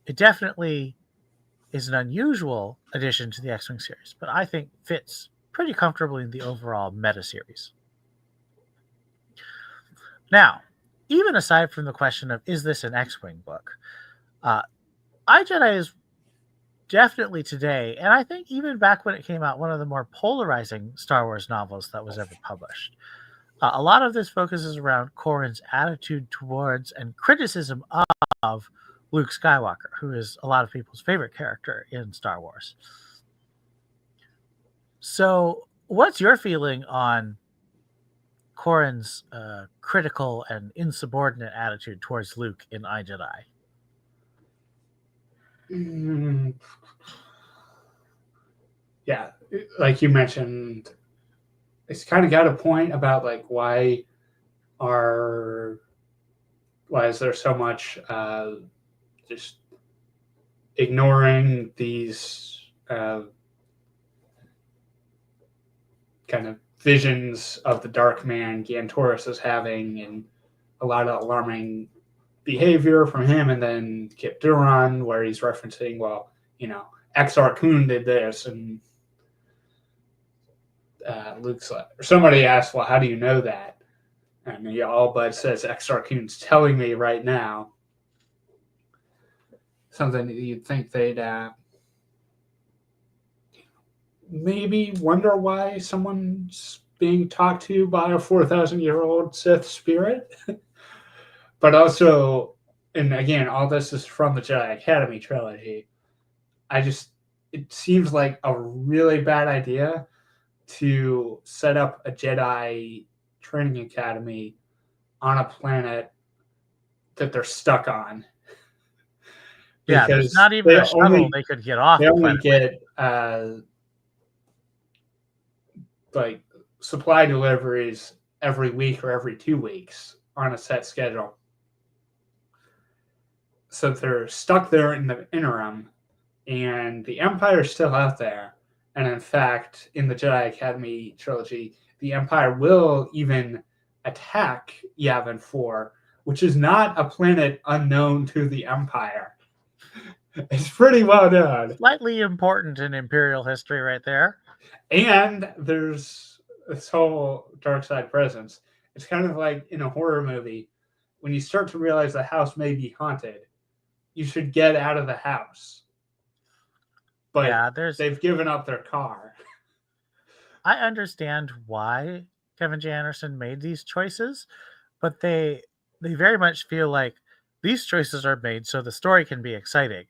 it definitely is an unusual addition to the X-Wing series, but I think fits pretty comfortably in the overall meta series. Now, even aside from the question of is this an X-Wing book, iJedi is definitely today, and I think even back when it came out, one of the more polarizing Star Wars novels that was ever published. A lot of this focuses around Corran's attitude towards and criticism of Luke Skywalker, who is a lot of people's favorite character in Star Wars. So, what's your feeling on Corran's critical and insubordinate attitude towards Luke in iJedi? Yeah, like you mentioned, it's kind of got a point about like why is there so much just ignoring these kind of visions of the Dark Man Gantoris is having, and a lot of alarming behavior from him, and then Kip Duran, where he's referencing, well, Exar Kun did this, and Luke's like, or somebody asked, well, how do you know that? And Allbud says, Exar Kun's telling me right now. Something that you'd think they'd maybe wonder why someone's being talked to by a 4,000-year-old Sith spirit. But also, and again, all this is from the Jedi Academy trilogy. It seems like a really bad idea to set up a Jedi training academy on a planet that they're stuck on. Yeah, there's not even a shuttle they could get off. They only get like supply deliveries every week or every 2 weeks on a set schedule. So they're stuck there in the interim, and the Empire's still out there. And in fact, in the Jedi Academy trilogy, the Empire will even attack Yavin 4, which is not a planet unknown to the Empire. It's pretty well done. Slightly important in Imperial history right there. And there's this whole dark side presence. It's kind of like in a horror movie when you start to realize the house may be haunted, you should get out of the house. But Yeah, they've given up their car. I understand why Kevin J. Anderson made these choices, but they very much feel like these choices are made so the story can be exciting,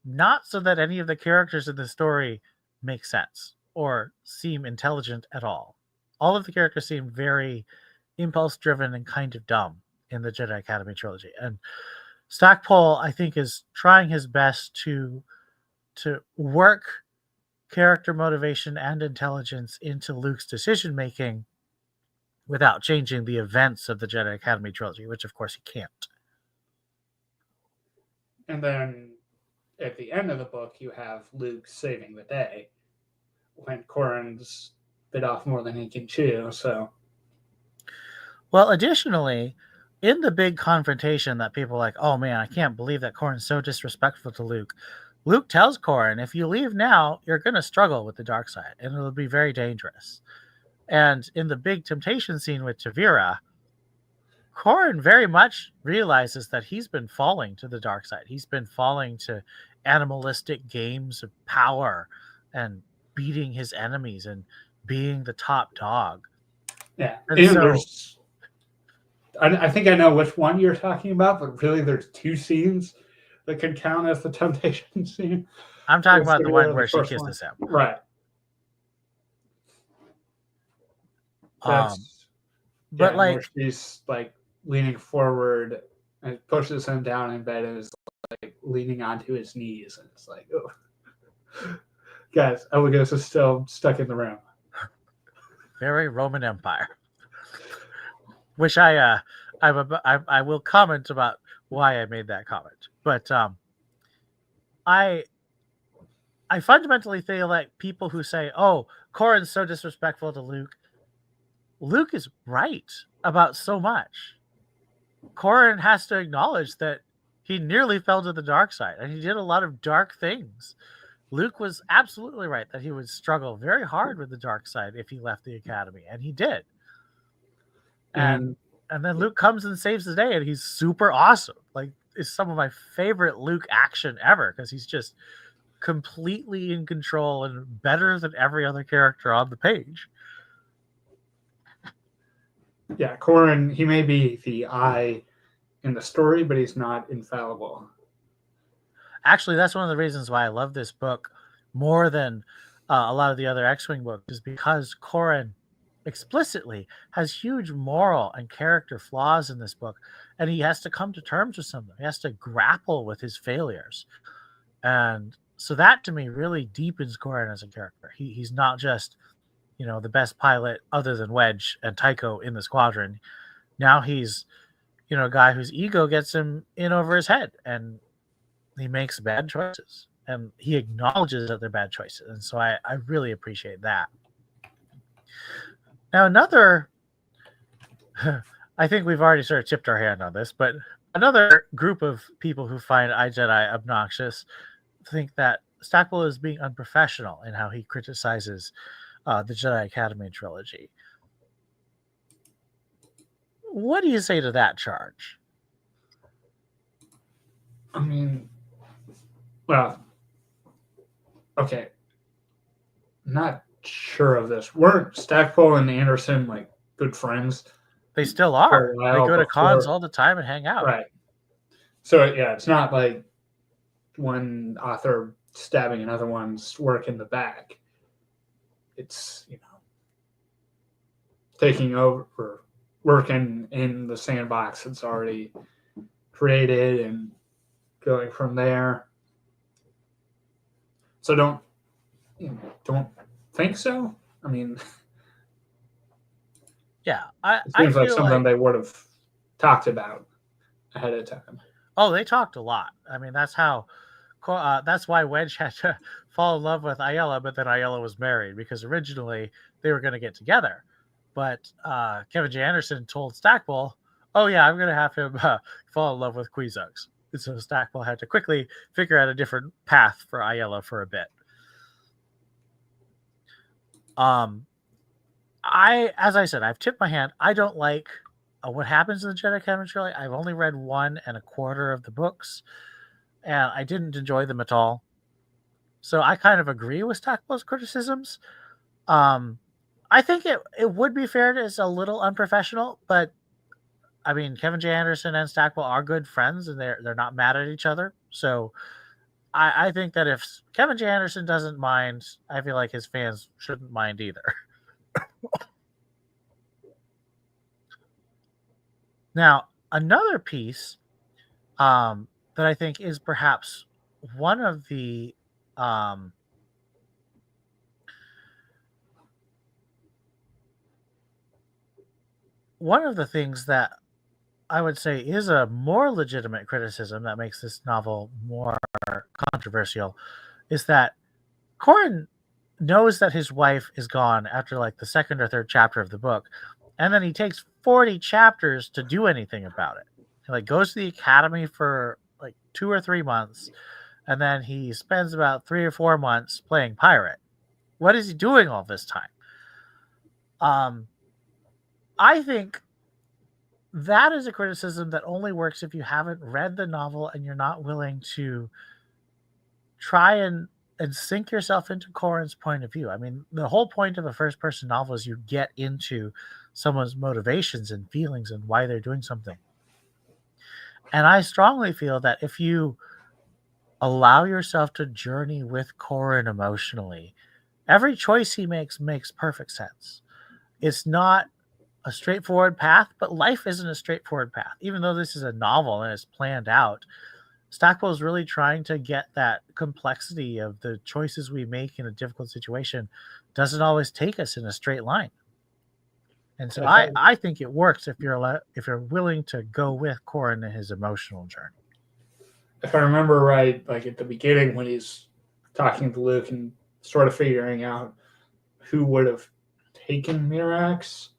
not so that any of the characters in the story make sense or seem intelligent at all. All of the characters seem very impulse driven and kind of dumb in the Jedi Academy trilogy. And Stackpole, I think, is trying his best to work character motivation and intelligence into Luke's decision making without changing the events of the Jedi Academy trilogy, which of course he can't. And then at the end of the book, you have Luke saving the day when Corran's bit off more than he can chew. So, well, additionally, in the big confrontation that people are like, oh man, I can't believe that Corran's so disrespectful to Luke. Luke tells Corran, if you leave now, you're going to struggle with the dark side, and it'll be very dangerous. And in the big temptation scene with Tavira, Corran very much realizes that he's been falling to the dark side. He's been falling to animalistic games of power and beating his enemies and being the top dog. yeah. And so, I think I know which one you're talking about, but really there's two scenes that could count as the temptation scene. I'm talking about the one where she kisses him. Right. But yeah, like, where she's like leaning forward and pushes him down in bed and is like leaning onto his knees, and it's like, oh, guys, Eligos is still stuck in the room. Very Roman Empire. Which I will comment about why I made that comment, but I fundamentally feel like people who say, "Oh, Corran's so disrespectful to Luke," Luke is right about so much. Corran has to acknowledge that he nearly fell to the dark side, and he did a lot of dark things. Luke was absolutely right that he would struggle very hard with the dark side if he left the academy, and he did. And then Luke comes and saves the day, and he's super awesome. Like, it's some of my favorite Luke action ever because he's just completely in control and better than every other character on the page. Yeah, Corran, he may be the eye in the story, but he's not infallible. Actually, that's one of the reasons why I love this book more than a lot of the other X-Wing books, is because Corran explicitly has huge moral and character flaws in this book, and he has to come to terms with some of them. He has to grapple with his failures. And so that, to me, really deepens Corran as a character. He's not just, the best pilot other than Wedge and Tycho in the squadron. Now he's, a guy whose ego gets him in over his head, and he makes bad choices, and he acknowledges that they're bad choices. And so I really appreciate that. Now, another, I think we've already sort of tipped our hand on this, but another group of people who find iJedi obnoxious think that Stackpole is being unprofessional in how he criticizes the Jedi Academy trilogy. What do you say to that charge? I mean, well, okay. Not sure of this. Weren't Stackpole and Anderson like good friends? They still are. They go to cons all the time and hang out. Right. So yeah, it's not like one author stabbing another one's work in the back. It's, taking over or working in the sandbox that's already created and going from there. So don't think so. I mean, yeah, it seems like something they would have talked about ahead of time. Oh, they talked a lot. I mean, that's why Wedge had to fall in love with Ayala, but then Ayala was married, because originally they were going to get together. But Kevin J. Anderson told Stackpole, oh yeah, I'm going to have him fall in love with Queezugs. And so Stackpole had to quickly figure out a different path for Ayala for a bit. As I said, I've tipped my hand. I don't like what happens in the Jedi Academy trilogy. I've only read 1.25 of the books, and I didn't enjoy them at all. So I kind of agree with Stackpole's criticisms. I think it would be fair to it's a little unprofessional, but I mean Kevin J. Anderson and Stackpole are good friends and they're not mad at each other. So I think that if Kevin J. Anderson doesn't mind, I feel like his fans shouldn't mind either. Now, another piece that I think is perhaps one of the things that I would say is a more legitimate criticism that makes this novel more controversial is that Corran knows that his wife is gone after like the second or third chapter of the book, and then he takes 40 chapters to do anything about it. He like goes to the academy for like 2 or 3 months, and then he spends about 3 or 4 months playing pirate. What is he doing all this time? I think that is a criticism that only works if you haven't read the novel and you're not willing to try and sink yourself into Corran's point of view. I mean, the whole point of a first person novel is you get into someone's motivations and feelings and why they're doing something. And I strongly feel that if you allow yourself to journey with Corran emotionally, every choice he makes perfect sense. It's not a straightforward path, but life isn't a straightforward path. Even though this is a novel and it's planned out, Stackpole is really trying to get that complexity of the choices we make in a difficult situation doesn't always take us in a straight line. And so I think it works if you're willing to go with Corran in his emotional journey. If I remember right, like at the beginning when he's talking to Luke and sort of figuring out who would have taken Mirax,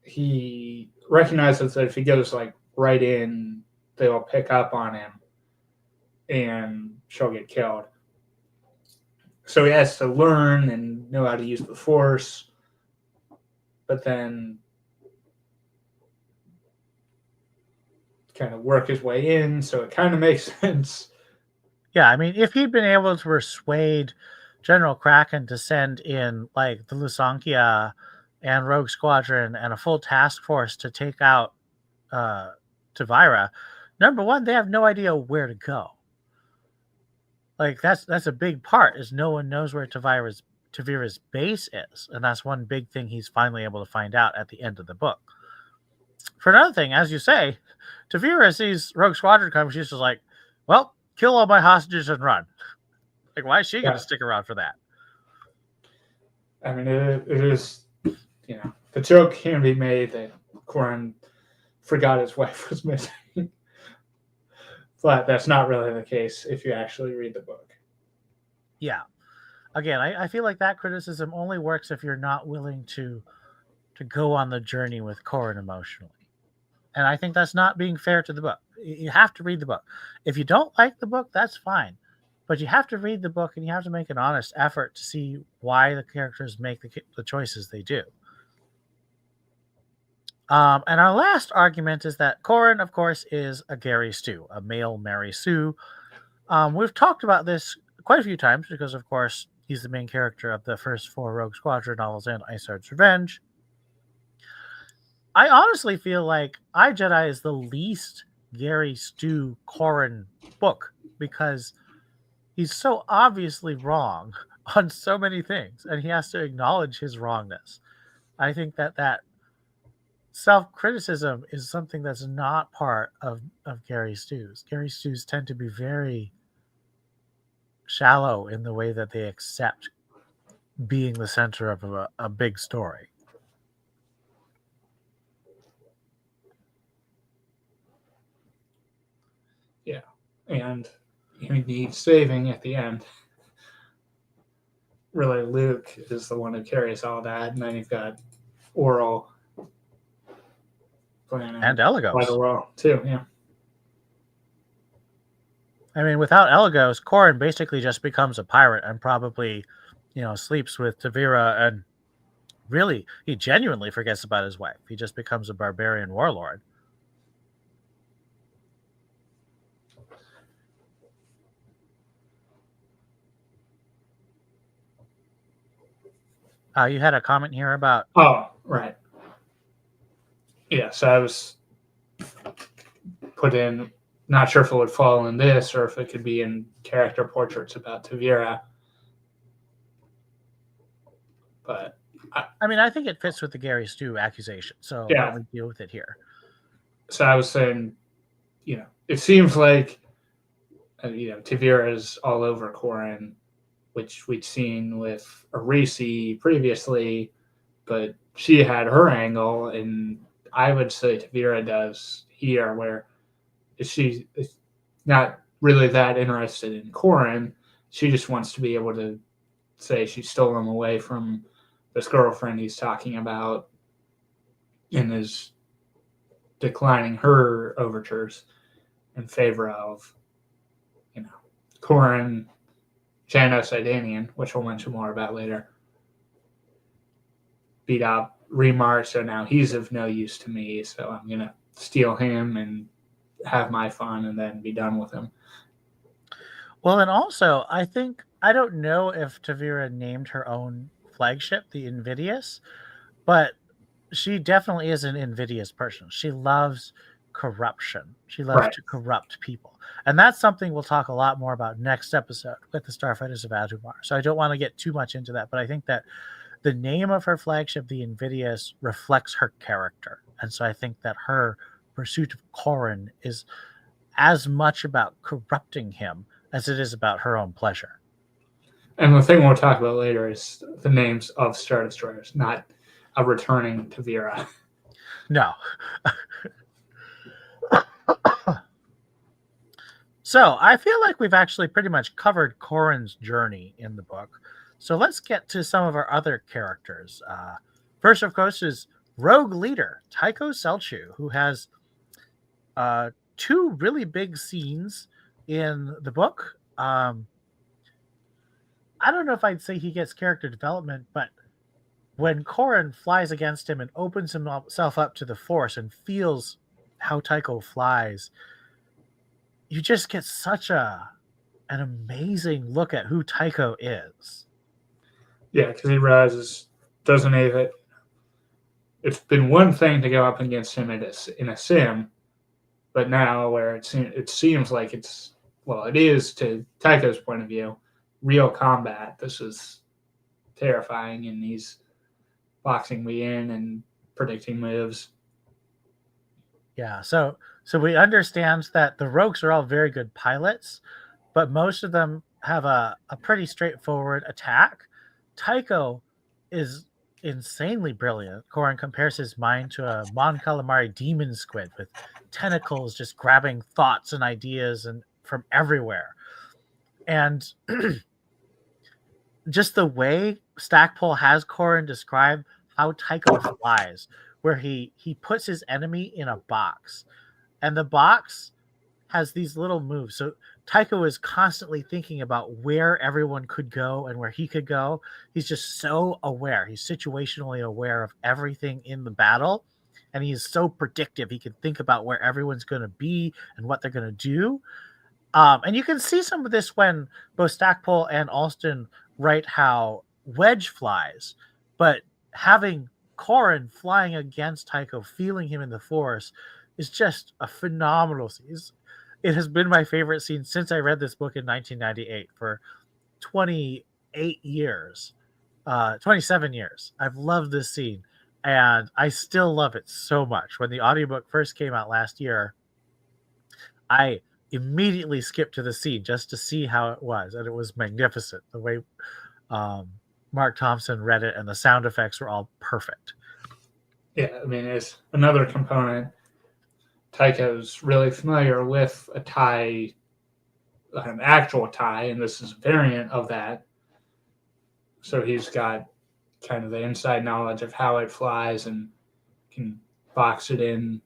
he recognizes that if he goes like right in, they will pick up on him and she'll get killed. So he has to learn and know how to use the Force, but then kind of work his way in, so it kind of makes sense. Yeah, I mean, if he'd been able to persuade General Kraken to send in like the Lusankia and Rogue Squadron and a full task force to take out Tavira, number one, they have no idea where to go. Like that's a big part is no one knows where Tavira's base is, and that's one big thing he's finally able to find out at the end of the book. For another thing, as you say, Tavira sees Rogue Squadron come, she's just like, well, kill all my hostages and run. Like, why is she going to stick around for that? I mean, it is, the joke can be made that Corran forgot his wife was missing. But that's not really the case if you actually read the book. Yeah. Again, I feel like that criticism only works if you're not willing to go on the journey with Corran emotionally. And I think that's not being fair to the book. You have to read the book. If you don't like the book, that's fine. But you have to read the book and you have to make an honest effort to see why the characters make the choices they do. And our last argument is that Corran, of course, is a Gary Stu, a male Mary Sue. We've talked about this quite a few times because, of course, he's the main character of the first 4 Rogue Squadron novels and Ice Heart's Revenge. I honestly feel like iJedi is the least Gary Stu Corran book because he's so obviously wrong on so many things, and he has to acknowledge his wrongness. I think that self-criticism is something that's not part of Gary Stu's. Gary Stu's tend to be very shallow in the way that they accept being the center of a big story. Yeah, and he needs saving at the end. Really, Luke is the one who carries all that, and then you've got Oral planning and Elegos quite well too. Yeah, I mean, without Elegos, Corran basically just becomes a pirate and probably, sleeps with Tavira and really, he genuinely forgets about his wife. He just becomes a barbarian warlord. You had a comment here about... Oh, right. Yeah, so I was put in, not sure if it would fall in this or if it could be in character portraits about Tavira. But I mean, I think it fits with the Gary Stu accusation, so why don't we deal with it here? So I was saying, it seems like, Tavira is all over Corrin, which we'd seen with Arisi previously, but she had her angle, and I would say Tavira does here, where she is not really that interested in Corrin. She just wants to be able to say she stole him away from this girlfriend he's talking about and is declining her overtures in favor of, Corrin, Janos Idanian, which we'll mention more about later, beat up Remar, so now he's of no use to me, so I'm going to steal him and have my fun and then be done with him. Well, and also, I don't know if Tavira named her own flagship the Invidious, but she definitely is an invidious person. She loves corruption. She loves to corrupt people. And that's something we'll talk a lot more about next episode with the Starfighters of Adumar. So I don't want to get too much into that, but I think that the name of her flagship, the Invidious, reflects her character. And so I think that her pursuit of Corrin is as much about corrupting him as it is about her own pleasure. And the thing we'll talk about later is the names of Star Destroyers, not a returning Tavira. No. So I feel like we've actually pretty much covered Corrin's journey in the book. So let's get to some of our other characters. First, of course, is Rogue Leader, Tycho Selchu, who has two really big scenes in the book. I don't know if I'd say he gets character development, but when Corrin flies against him and opens himself up to the Force and feels how Tycho flies, you just get such an amazing look at who Tycho is. Yeah, because he realizes, doesn't he, that it's been one thing to go up against him in a sim, but now where it seems like it is, to Tycho's point of view, real combat. This is terrifying, and he's boxing me in and predicting moves. Yeah, so we understand that the rogues are all very good pilots, but most of them have a pretty straightforward attack. Tycho is insanely brilliant. Corrin compares his mind to a Mon Calamari demon squid with tentacles just grabbing thoughts and ideas and from everywhere. And just the way Stackpole has Corrin describe how Tycho flies, where he puts his enemy in a box, and the box has these little moves. So Tycho is constantly thinking about where everyone could go and where he could go. He's just so aware. He's situationally aware of everything in the battle, and he is so predictive. He can think about where everyone's going to be and what they're going to do. And you can see some of this when both Stackpole and Allston write how Wedge flies, but having Corrin flying against Tycho, feeling him in the Force, is just a phenomenal scene. It has been my favorite scene since I read this book in 1998 for 28 years, 27 years. I've loved this scene, and I still love it so much. When the audiobook first came out last year, I immediately skipped to the scene just to see how it was, and it was magnificent. The way Mark Thompson read it and the sound effects were all perfect. Yeah, I mean, it's another component. Tycho's really familiar with a tie, an actual tie, and this is a variant of that. So he's got kind of the inside knowledge of how it flies and can box it in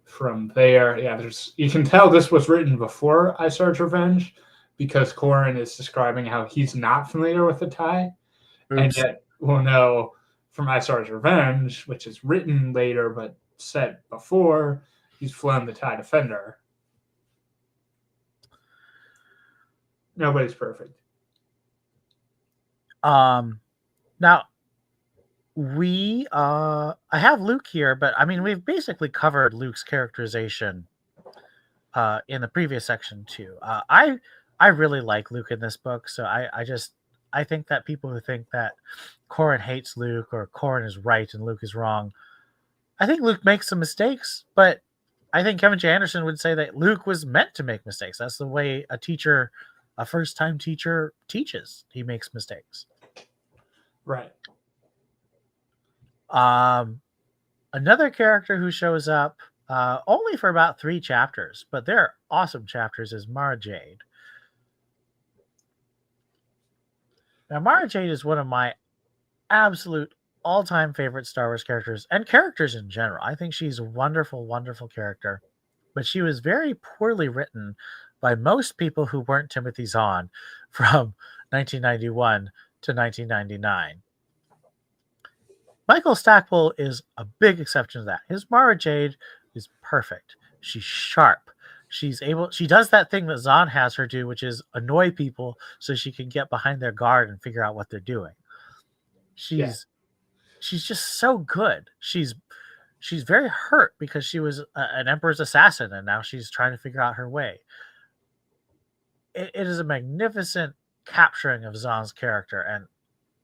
from there. Yeah, you can tell this was written before I Search Revenge, because Corrin is describing how he's not familiar with the tie. Oops. And yet we'll know from Isar's Revenge, which is written later but set before, he's flown the TIE Defender. Nobody's perfect. Now I have Luke here, but I mean we've basically covered Luke's characterization in the previous section too. I really like Luke in this book, so I think that people who think that Corran hates Luke or Corran is right and Luke is wrong, I think Luke makes some mistakes, but I think Kevin J. Anderson would say that Luke was meant to make mistakes. That's the way a first-time teacher teaches. He makes mistakes. Right. Another character who shows up only for about 3 chapters, but they're awesome chapters, is Mara Jade. Now, Mara Jade is one of my absolute all-time favorite Star Wars characters and characters in general. I think she's a wonderful, wonderful character, but she was very poorly written by most people who weren't Timothy Zahn from 1991 to 1999. Michael Stackpole is a big exception to that. His Mara Jade is perfect. She's sharp. She does that thing that Zahn has her do, which is annoy people so she can get behind their guard and figure out what they're doing. She's just so good. She's very hurt because she was an Emperor's assassin and now she's trying to figure out her way. It is a magnificent capturing of Zahn's character, and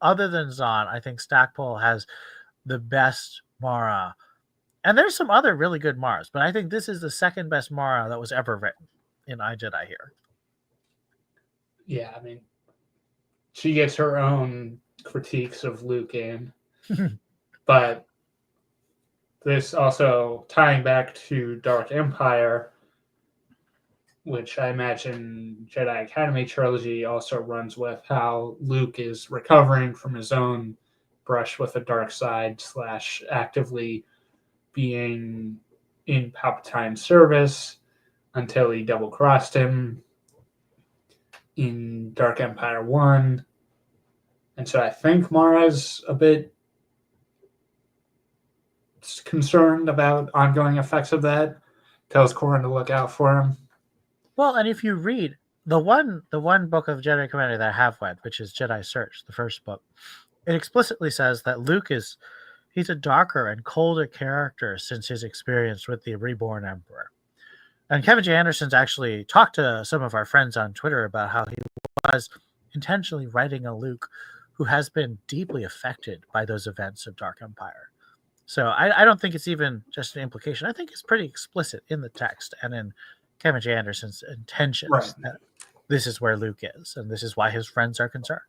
other than Zahn, I think Stackpole has the best Mara. And there's some other really good Maras, but I think this is the second best Mara that was ever written in iJedi here. Yeah, I mean, she gets her own critiques of Luke in, but this also tying back to Dark Empire, which I imagine Jedi Academy trilogy also runs with, how Luke is recovering from his own brush with the dark side / actively being in Palpatine's service until he double-crossed him in Dark Empire 1. And so I think Mara's a bit concerned about ongoing effects of that. Tells Corran to look out for him. Well, and if you read the one book of Jedi Commander that I have read, which is Jedi Search, the first book, it explicitly says that Luke he's a darker and colder character since his experience with the Reborn Emperor. And Kevin J. Anderson's actually talked to some of our friends on Twitter about how he was intentionally writing a Luke who has been deeply affected by those events of Dark Empire. So I don't think it's even just an implication. I think it's pretty explicit in the text and in Kevin J. Anderson's intentions that this is where Luke is, and this is why his friends are concerned.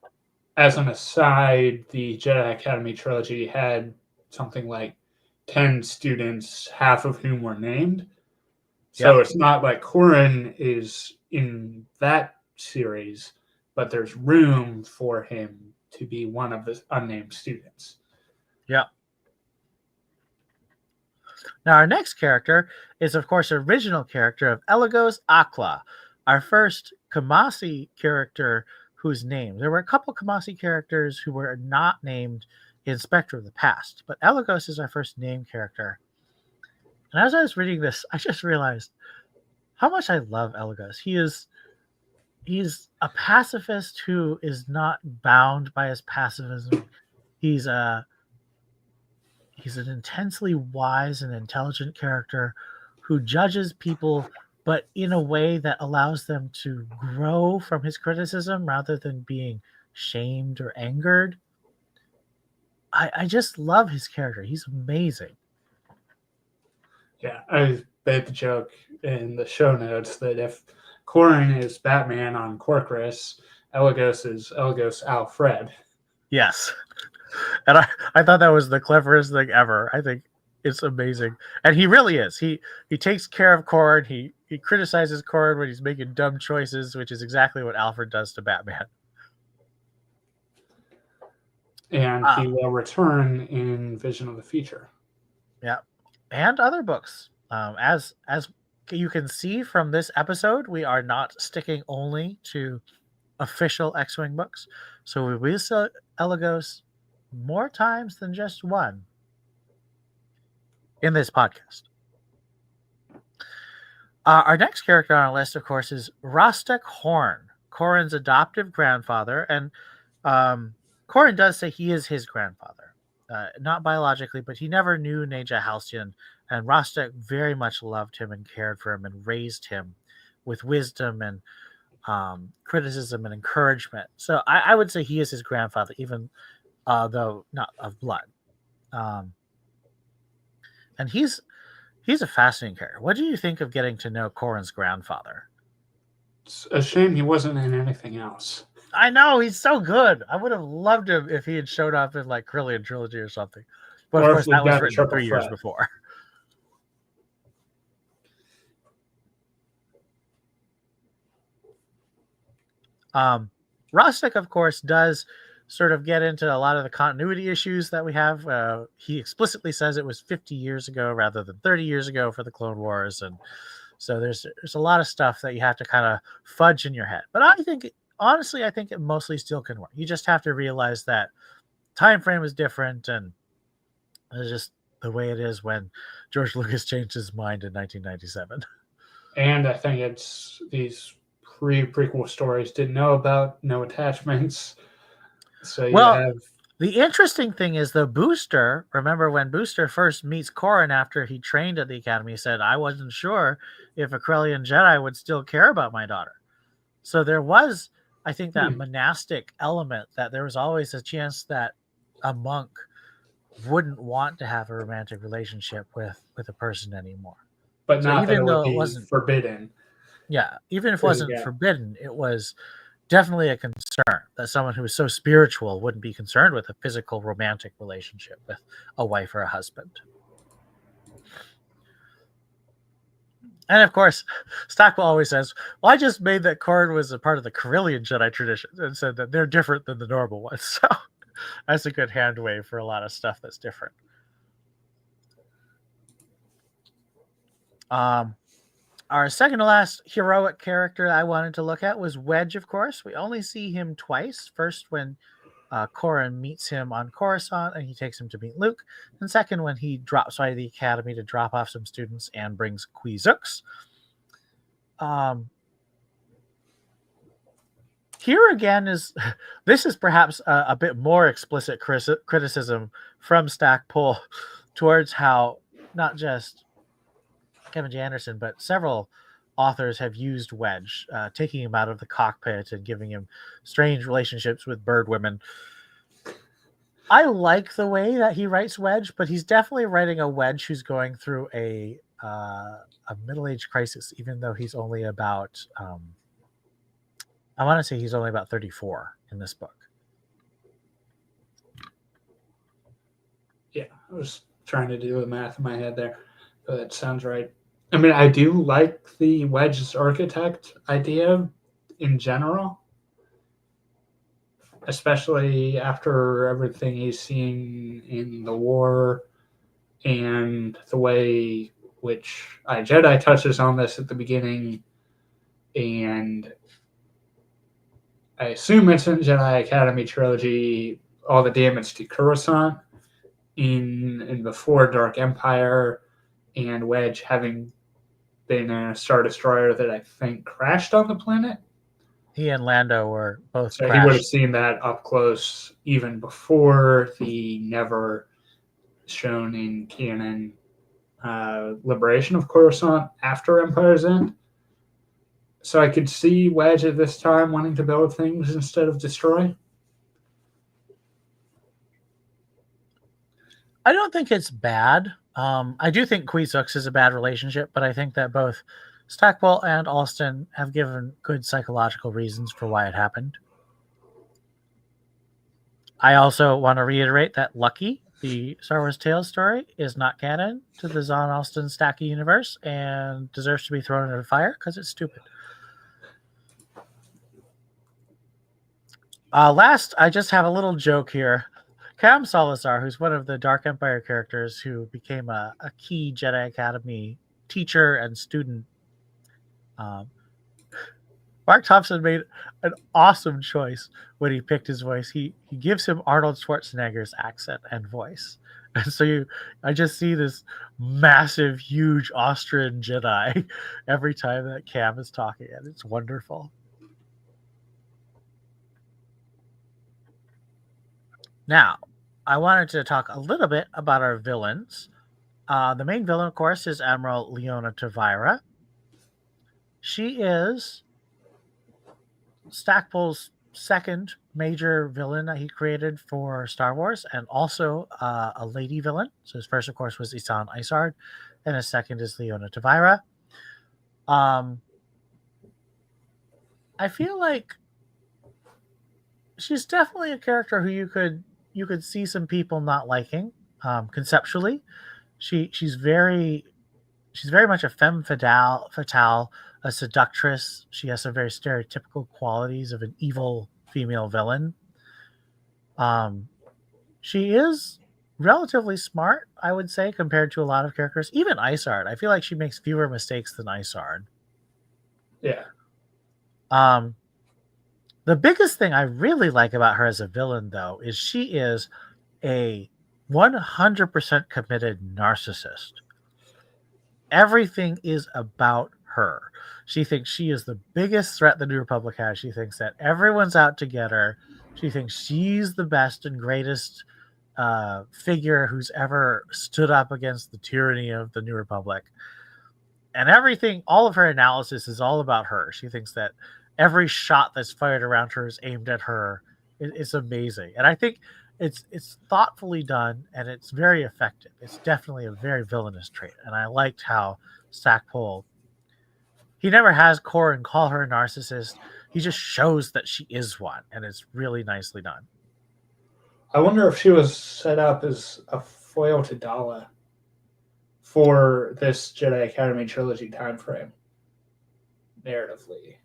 As an aside, the Jedi Academy trilogy had something like 10 students, half of whom were named. So It's not like Corran is in that series, but there's room for him to be one of the unnamed students. Yeah. Now, our next character is, of course, original character of Elegos Akla, our first Kamasi character who's named. There were a couple Kamasi characters who were not named in Spectre of the Past, but Elegos is our first named character. And as I was reading this, I just realized how much I love Elegos. He's a pacifist who is not bound by his pacifism. He's an intensely wise and intelligent character who judges people, but in a way that allows them to grow from his criticism rather than being shamed or angered. I just love his character. He's amazing. Yeah, I made the joke in the show notes that if Corran is Batman on Corcus, Elegos is Elegos Alfred. Yes. And I thought that was the cleverest thing ever. I think it's amazing. And he really is. He takes care of Corran. He criticizes Corran when he's making dumb choices, which is exactly what Alfred does to Batman. And he will return in Vision of the Future. Yeah. And other books. As you can see from this episode, we are not sticking only to official X-Wing books. So we will see Elegos more times than just one in this podcast. Our next character on our list, of course, is Rostek Horn, Corin's adoptive grandfather. And Corin does say he is his grandfather. Not biologically, but he never knew Neja Halcyon. And Rostek very much loved him and cared for him and raised him with wisdom and criticism and encouragement. So I would say he is his grandfather, even though not of blood. And he's a fascinating character. What do you think of getting to know Corin's grandfather? It's a shame he wasn't in anything else. I know, he's so good. I would have loved him if he had showed up in like Corellian Trilogy or something. But of course, that was written 3 years before. Rostek, of course, does sort of get into a lot of the continuity issues that we have. He explicitly says it was 50 years ago rather than 30 years ago for the Clone Wars. And so there's a lot of stuff that you have to kind of fudge in your head. But honestly, I think it mostly still can work. You just have to realize that time frame is different, and it's just the way it is when George Lucas changed his mind in 1997. And I think it's these prequel stories didn't know about no attachments. So the interesting thing is the Booster. Remember when Booster first meets Corin after he trained at the Academy, he said, I wasn't sure if a Corellian Jedi would still care about my daughter. So there was, I think, that monastic element, that there was always a chance that a monk wouldn't want to have a romantic relationship with a person anymore. But so not even though it wasn't forbidden. Yeah, even if it wasn't forbidden, it was definitely a concern that someone who was so spiritual wouldn't be concerned with a physical romantic relationship with a wife or a husband. And of course, Stackpole always says, well, I just made that Corin was a part of the Corellian Jedi tradition and said that they're different than the normal ones. So that's a good hand wave for a lot of stuff that's different. Our second to last heroic character I wanted to look at was Wedge, of course. We only see him twice. First, when Corin meets him on Coruscant and he takes him to meet Luke. And second, when he drops by the Academy to drop off some students and brings Quizooks. Here again this is perhaps a bit more explicit criticism from Stackpole towards how not just Kevin J. Anderson, but several authors have used Wedge, taking him out of the cockpit and giving him strange relationships with bird women. I like the way that he writes Wedge, but he's definitely writing a Wedge who's going through a middle-age crisis, even though he's only about, I want to say he's only about 34 in this book. Yeah, I was trying to do the math in my head there, but that sounds right. I mean, I do like the Wedge's architect idea in general, especially after everything he's seen in the war and the way which Jedi touches on this at the beginning, and I assume it's in Jedi Academy trilogy, all the damage to Coruscant in before Dark Empire, and Wedge having been a Star Destroyer that I think crashed on the planet. He and Lando were both so crashed. He would have seen that up close even before the never shown in canon liberation of Coruscant after Empire's End. So I could see Wedge at this time wanting to build things instead of destroy. I don't think it's bad. I do think Quizooks is a bad relationship, but I think that both Stackpole and Allston have given good psychological reasons for why it happened. I also want to reiterate that Lucky, the Star Wars Tales story, is not canon to the Zahn Allston Stacky universe and deserves to be thrown into the fire because it's stupid. Last, I just have a little joke here. Cam Salazar, who's one of the Dark Empire characters who became a key Jedi Academy teacher and student, Mark Thompson made an awesome choice when he picked his voice. He gives him Arnold Schwarzenegger's accent and voice. And so I just see this massive, huge Austrian Jedi every time that Cam is talking, and it's wonderful. Now, I wanted to talk a little bit about our villains. The main villain, of course, is Admiral Leona Tavira. She is Stackpole's second major villain that he created for Star Wars, and also a lady villain. So his first, of course, was Isan Isard, and his second is Leona Tavira. I feel like she's definitely a character who you could see some people not liking conceptually. She's very much a femme fatale, a seductress. She has some very stereotypical qualities of an evil female villain. She is relatively smart, I would say, compared to a lot of characters. Even Isard, I feel like she makes fewer mistakes than Isard. Yeah. The biggest thing I really like about her as a villain, though, is she is a 100% committed narcissist. Everything is about her. She thinks she is the biggest threat the New Republic has. She thinks that everyone's out to get her. She thinks she's the best and greatest figure who's ever stood up against the tyranny of the New Republic. And everything, all of her analysis is all about her. She thinks that every shot that's fired around her is aimed at her. It's amazing. And I think it's thoughtfully done, and it's very effective. It's definitely a very villainous trait. And I liked how Stackpole, he never has Corrin call her a narcissist. He just shows that she is one, and it's really nicely done. I wonder if she was set up as a foil to Dala for this Jedi Academy trilogy time frame, narratively.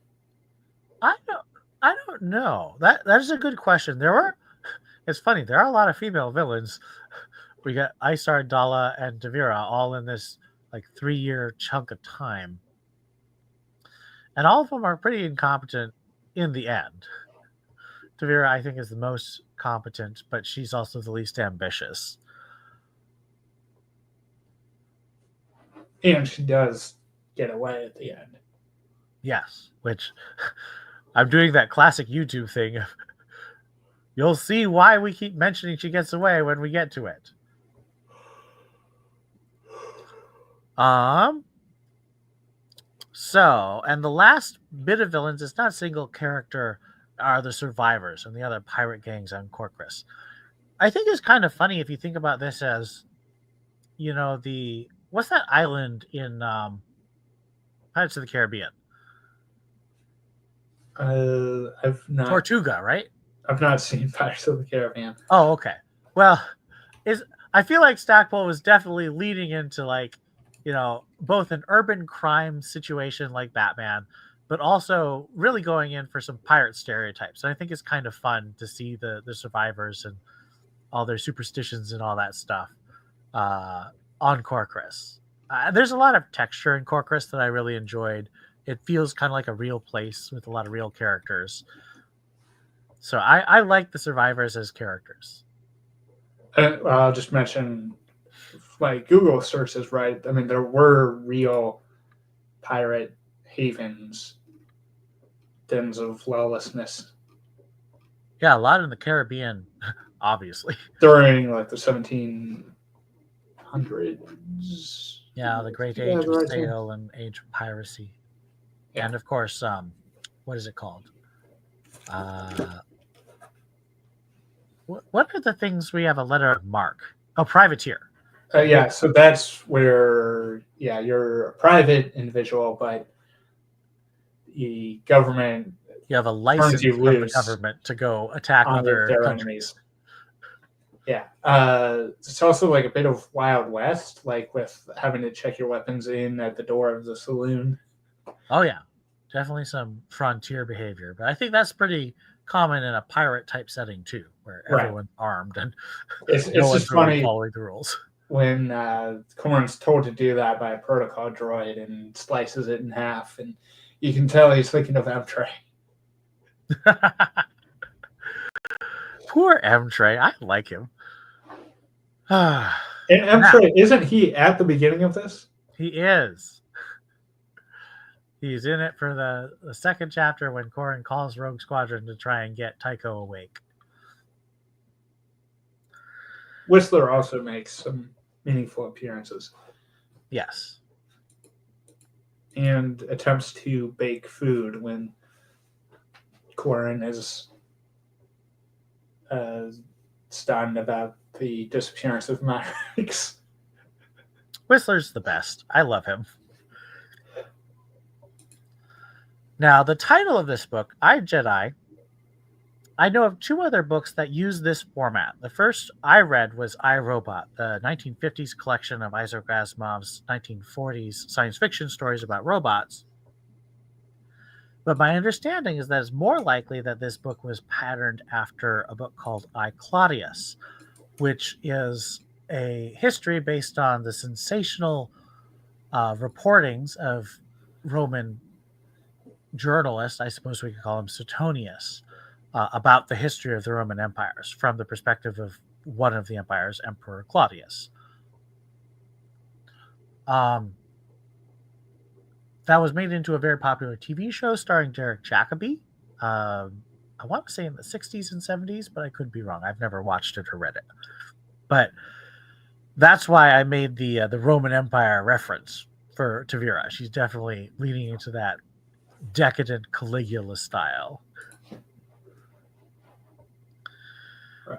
I don't know. That is a good question. It's funny, there are a lot of female villains. We got Isar, Dala, and Tavira all in this like 3-year chunk of time. And all of them are pretty incompetent in the end. Tavira, I think, is the most competent, but she's also the least ambitious. And she does get away at the end. Yes, which I'm doing that classic YouTube thing. You'll see why we keep mentioning she gets away when we get to it. So, and the last bit of villains, it's not a single character, are the survivors and the other pirate gangs on Corcus. I think it's kind of funny if you think about this as, what's that island in Pirates of the Caribbean? I've not. Tortuga, right? I've not seen Pirates of the Caribbean. Oh, okay. Well, I feel like Stackpole was definitely leading into both an urban crime situation like Batman, but also really going in for some pirate stereotypes. And I think it's kind of fun to see the survivors and all their superstitions and all that stuff on Corcus. There's a lot of texture in Corcus that I really enjoyed. It feels kind of like a real place with a lot of real characters. So I like the survivors as characters. I'll just mention, like, Google searches, right? I mean, there were real pirate havens, dens of lawlessness. Yeah, a lot in the Caribbean, obviously. During, like, the 1700s. Yeah, the great age of sail and age of piracy. Yeah. And, of course, what is it called? What are the things we have a letter of mark? Oh, privateer. Yeah, so that's where, you're a private individual, but the government... You have a license from the government to go attack other countries. Enemies. Yeah. It's also like a bit of Wild West, like with having to check your weapons in at the door of the saloon. Oh, yeah. Definitely some frontier behavior. But I think that's pretty common in a pirate type setting too, where everyone's armed and it's just funny following the rules. When Corrin's told to do that by a protocol droid and slices it in half, and You can tell he's thinking of Emtray. Poor Emtray. I like him. And Emtray, isn't he at the beginning of this? He is. He's in it for the second chapter when Corran calls Rogue Squadron to try and get Tycho awake. Whistler also makes some meaningful appearances. Yes. And attempts to bake food when Corran is stunned about the disappearance of Matrix. Whistler's the best. I love him. Now, the title of this book, I, Jedi, I know of two other books that use this format. The first I read was I, Robot, the 1950s collection of Isaac Asimov's 1940s science fiction stories about robots. But my understanding is that it's more likely that this book was patterned after a book called I, Claudius, which is a history based on the sensational reportings of Roman journalist, I suppose we could call him Suetonius, about the history of the Roman empires from the perspective of one of the empires, Emperor Claudius. That was made into a very popular TV show starring Derek Jacobi. I want to say in the 60s and 70s, but I could be wrong. I've never watched it or read it. But that's why I made the Roman Empire reference for Tavira. She's definitely leaning into that decadent Caligula style. Right.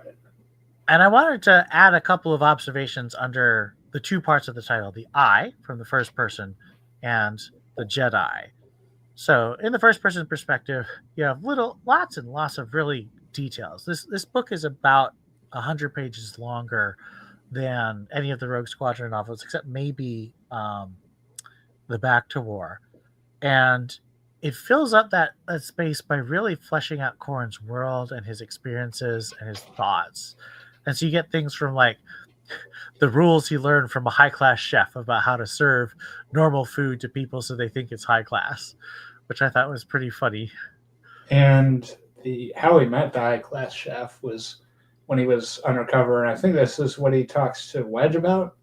And I wanted to add a couple of observations under the two parts of the title, the I from the first person and the Jedi. So in the first person perspective, you have lots and lots of really details. This book is about 100 pages longer than any of the Rogue Squadron novels, except maybe the Back to War. And it fills up that space by really fleshing out Corran's world and his experiences and his thoughts. And so you get things from like the rules he learned from a high-class chef about how to serve normal food to people so they think it's high class, which I thought was pretty funny. And how he met the high-class chef was when he was undercover, and I think this is what he talks to Wedge about.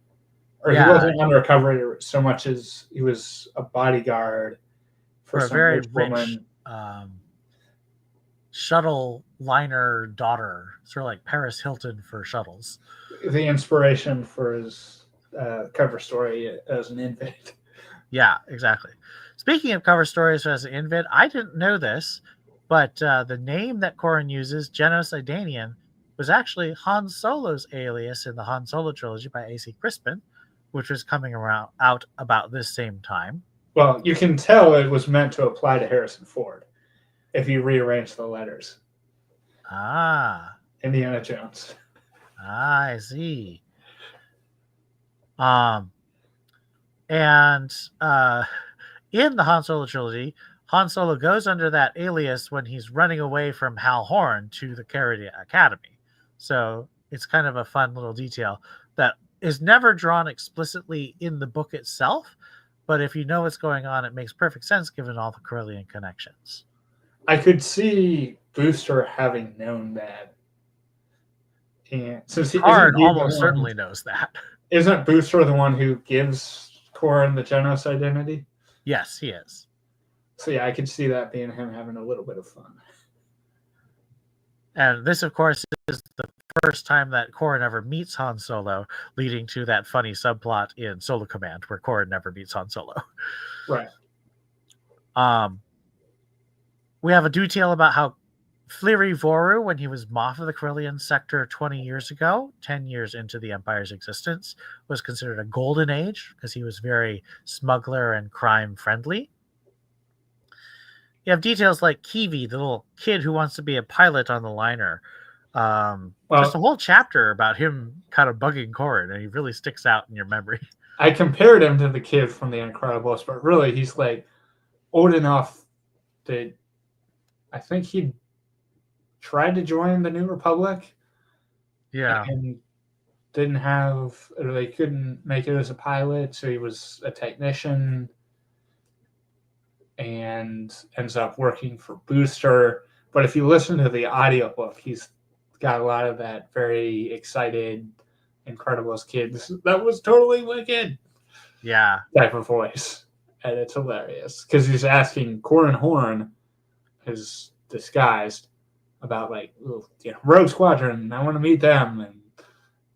Or Yeah. He wasn't undercover so much as he was a bodyguard for a some very rich rich woman. Shuttle liner daughter, sort of like Paris Hilton for shuttles. The inspiration for his cover story as an invid. Yeah, exactly. Speaking of cover stories as an invid, I didn't know this, but the name that Corran uses, Genos Idanian, was actually Han Solo's alias in the Han Solo trilogy by A.C. Crispin, which was coming out about this same time. Well, you can tell it was meant to apply to Harrison Ford if you rearrange the letters. Indiana Jones. I see. And in the Han Solo trilogy, Han Solo goes under that alias when he's running away from Hal Horn to the Carridia Academy. So it's kind of a fun little detail that is never drawn explicitly in the book itself, but if you know what's going on, it makes perfect sense given all the Corellian connections. I could see Booster having known that. And since Picard almost certainly knows that. Isn't Booster the one who gives Corran the Genos identity? Yes, he is. So yeah, I could see that being him having a little bit of fun. And this, of course, is the first time that Corran ever meets Han Solo, leading to that funny subplot in Solo Command where Corran never meets Han Solo. Right. We have a detail about how Fliri Voru, when he was Moff of the Corellian sector 20 years ago, 10 years into the Empire's existence, was considered a golden age because he was very smuggler and crime friendly. You have details like Kiwi, the little kid who wants to be a pilot on the liner. Just a whole chapter about him kind of bugging Corran, and he really sticks out in your memory. I compared him to the kid from The Incredibles, but really he's like old enough that I think he tried to join the New Republic. Yeah. And they couldn't make it as a pilot, so he was a technician. and ends up working for Booster. But if you listen to the audiobook, he's got a lot of that very excited, Incredibles kids, that was totally wicked type of voice. And it's hilarious because he's asking Corin Horn, his disguised, about like, Rogue Squadron, I want to meet them. And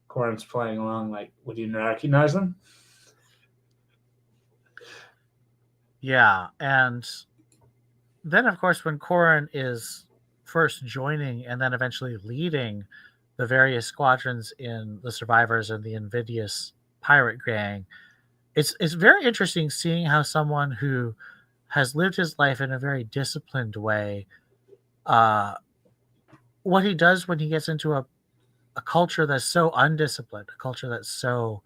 Corin's playing along like, would you recognize them? Yeah, and then of course when Corin is first joining and then eventually leading the various squadrons in the Survivors and the Invidious pirate gang, it's very interesting seeing how someone who has lived his life in a very disciplined way, what he does when he gets into a culture that's so undisciplined, a culture that's so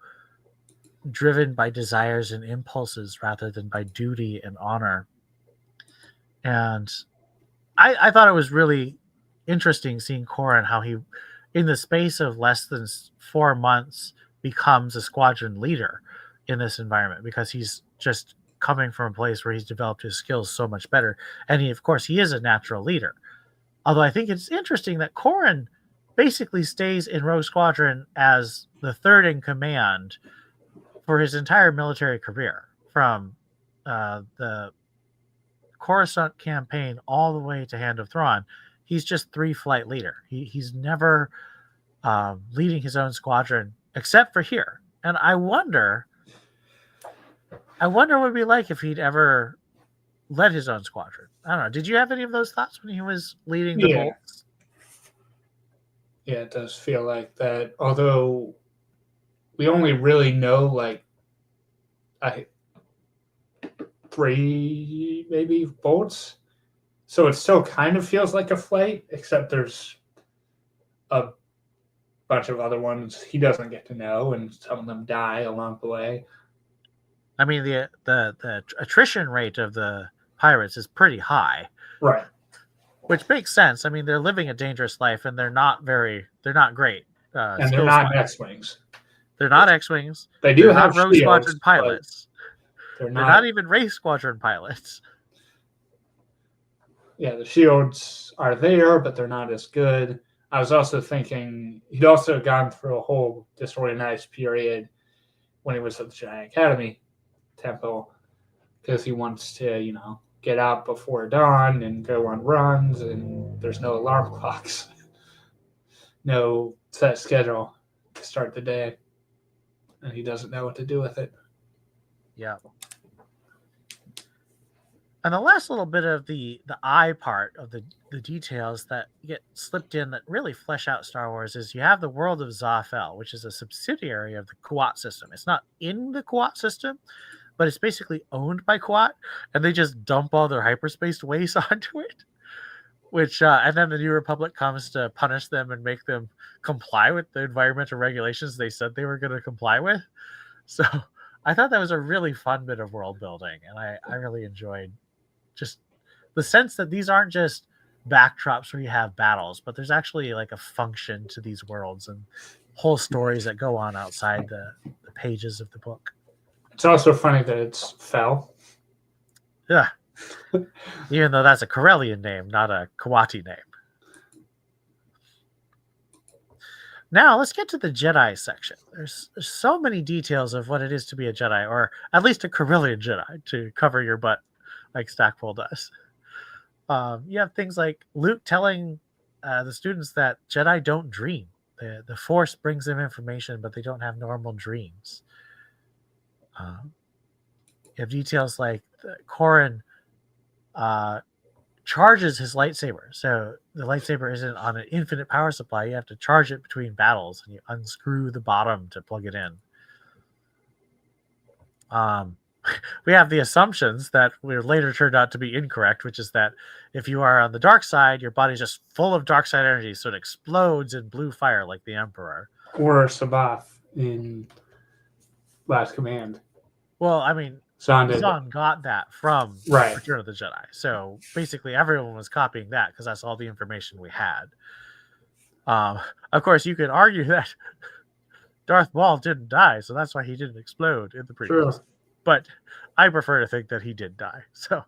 driven by desires and impulses rather than by duty and honor. And I thought it was really interesting seeing Corin, how he, in the space of less than 4 months, becomes a squadron leader in this environment, because he's just coming from a place where he's developed his skills so much better. And he, of course, he is a natural leader. Although I think it's interesting that Corin basically stays in Rogue Squadron as the third in command for his entire military career, from the Coruscant campaign all the way to Hand of Thrawn. He's just 3 flight leader. He's never leading his own squadron except for here. And I wonder what it'd be like if he'd ever led his own squadron. I don't know. Did you have any of those thoughts when he was leading the bolts? Yeah, it does feel like that. Although we only really know like 3 maybe bolts, so it still kind of feels like a flight, except there's a bunch of other ones he doesn't get to know, and some of them die along the way. I mean, the attrition rate of the pirates is pretty high, right? Which makes sense. I mean, they're living a dangerous life, and they're not great. And they're not X-wings. They're not X-wings. They do have Rogue Squadron pilots. They're not even Wraith Squadron pilots. Yeah, the shields are there, but they're not as good. I was also thinking he'd also gone through a whole disorganized period when he was at the Jedi Academy temple, because he wants to, get out before dawn and go on runs, and there's no alarm clocks, no set schedule to start the day, and he doesn't know what to do with it. Yeah. And the last little bit of the I part of the details that get slipped in that really flesh out Star Wars is you have the world of Zafel, which is a subsidiary of the Kuat system. It's not in the Kuat system, but it's basically owned by Kuat, and they just dump all their hyperspace waste onto it. Which and then the New Republic comes to punish them and make them comply with the environmental regulations they said they were going to comply with. So I thought that was a really fun bit of world building, and I really enjoyed just the sense that these aren't just backdrops where you have battles, but there's actually like a function to these worlds and whole stories that go on outside the pages of the book. It's also funny that it's Fel. Yeah. Even though that's a Corellian name, not a Kawati name. Now, let's get to the Jedi section. There's so many details of what it is to be a Jedi, or at least a Corellian Jedi, to cover your butt like Stackpole does. You have things like Luke telling the students that Jedi don't dream. The Force brings them information, but they don't have normal dreams. You have details like Corin charges his lightsaber. So the lightsaber isn't on an infinite power supply. You have to charge it between battles, and you unscrew the bottom to plug it in. We have the assumptions that were later turned out to be incorrect, which is that if you are on the dark side, your body's just full of dark side energy, so it explodes in blue fire like the Emperor. Or Sabath in Last Command. Well, I mean, Zahn got that from Return of the Jedi. So basically everyone was copying that because that's all the information we had. Of course, you could argue that Darth Maul didn't die, so that's why he didn't explode in the prequels. But I prefer to think that he did die. So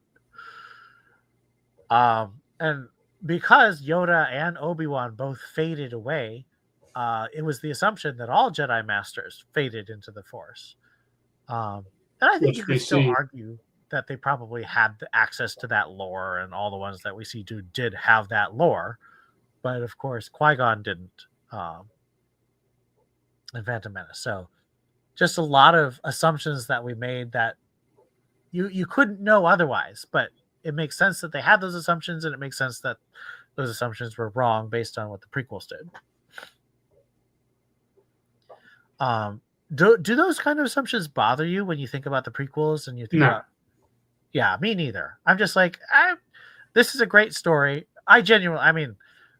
And because Yoda and Obi-Wan both faded away, it was the assumption that all Jedi Masters faded into the Force. And I think you Which we could still see. argue that they probably had the access to that lore, and all the ones that we see did have that lore. But of course, Qui-Gon didn't in Phantom Menace. So just a lot of assumptions that we made that you couldn't know otherwise. But it makes sense that they had those assumptions, and it makes sense that those assumptions were wrong based on what the prequels did. Do those kind of assumptions bother you when you think about the prequels and you think No. about? Yeah, me neither. I'm just like, this is a great story. I mean,